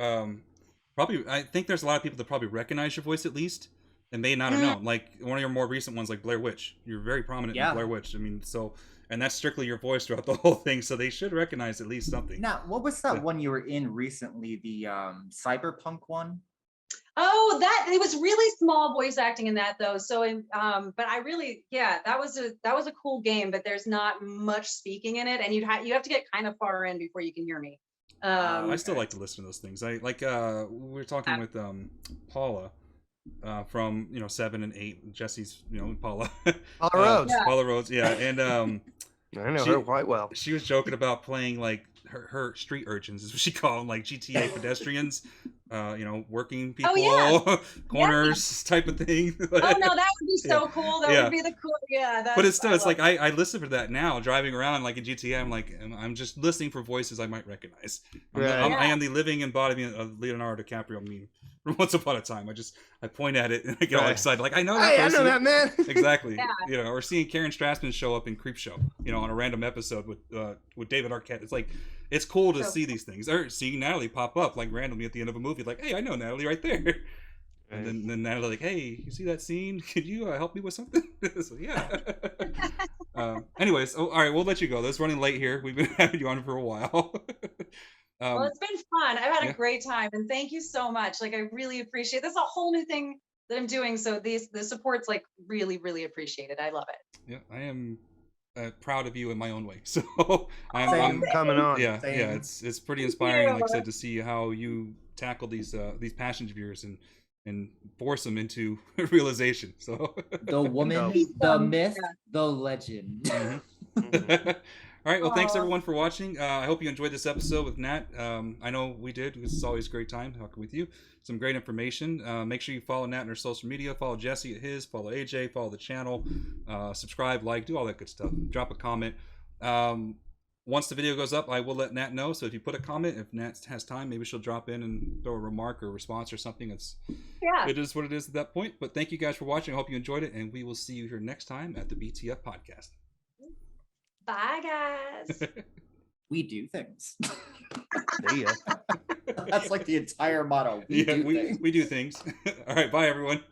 probably, I think there's a lot of people that probably recognize your voice at least. and may not have known. Like one of your more recent ones, like Blair Witch. You're very prominent in Yeah. Blair Witch. I mean, so, and that's strictly your voice throughout the whole thing. So they should recognize at least something. Now, what was that Yeah. one you were in recently? The cyberpunk one? Oh, that it was really small voice acting in that though. So, but I really, yeah, that was a cool game. But there's not much speaking in it, and you have to get kind of far in before you can hear me. I still like to listen to those things. I like we were talking with Paula from 7 and 8. Jesse's Paula. Paula Rhodes. Yeah. Paula Rhodes, yeah, and I know her quite well. she was joking about playing like her street urchins is what she called them, like GTA pedestrians, working people, corners type of thing. Oh no, that would be so cool. That would be the cool. Yeah, but it's still, it's like I listen for that now driving around like in GTA. I'm like, I'm just listening for voices I might recognize. I am the living embodiment of Leonardo DiCaprio meme from Once Upon a Time. I point at it and I get all excited, like I know that. Hey, person. I know that man. Exactly. Or seeing Karen Strassman show up in Creepshow, on a random episode with David Arquette. It's like, it's cool to see these things, or seeing Natalie pop up like randomly at the end of a movie, like, hey, I know Natalie right there. Right. And then Natalie like, hey, you see that scene? Could you help me with something? So, yeah. Anyways, all right, we'll let you go. That's running late here. We've been having you on for a while. Well, it's been fun. I've had a great time, and thank you so much. Like, I really appreciate. That's a whole new thing that I'm doing. So the support's like really, really appreciated. I love it. Yeah, I am proud of you in my own way. So I'm coming on. Yeah, it's pretty inspiring. Like I said, to see how you tackle these passion of yours and force them into realization. So the woman, the myth, the legend. All right, well, thanks everyone for watching. I hope you enjoyed this episode with Nat. I know we did, because it's always a great time talking with you. Some great information. Make sure you follow Nat on her social media. Follow Jesse at his. Follow AJ. Follow the channel. Subscribe, like, do all that good stuff. Drop a comment. Once the video goes up, I will let Nat know. So if you put a comment, if Nat has time, maybe she'll drop in and throw a remark or a response or something. It is what it is at that point. But thank you guys for watching. I hope you enjoyed it, and we will see you here next time at the BTF podcast. Bye, guys. We do things. See ya. That's like the entire motto. We do things. We do things. All right, bye everyone.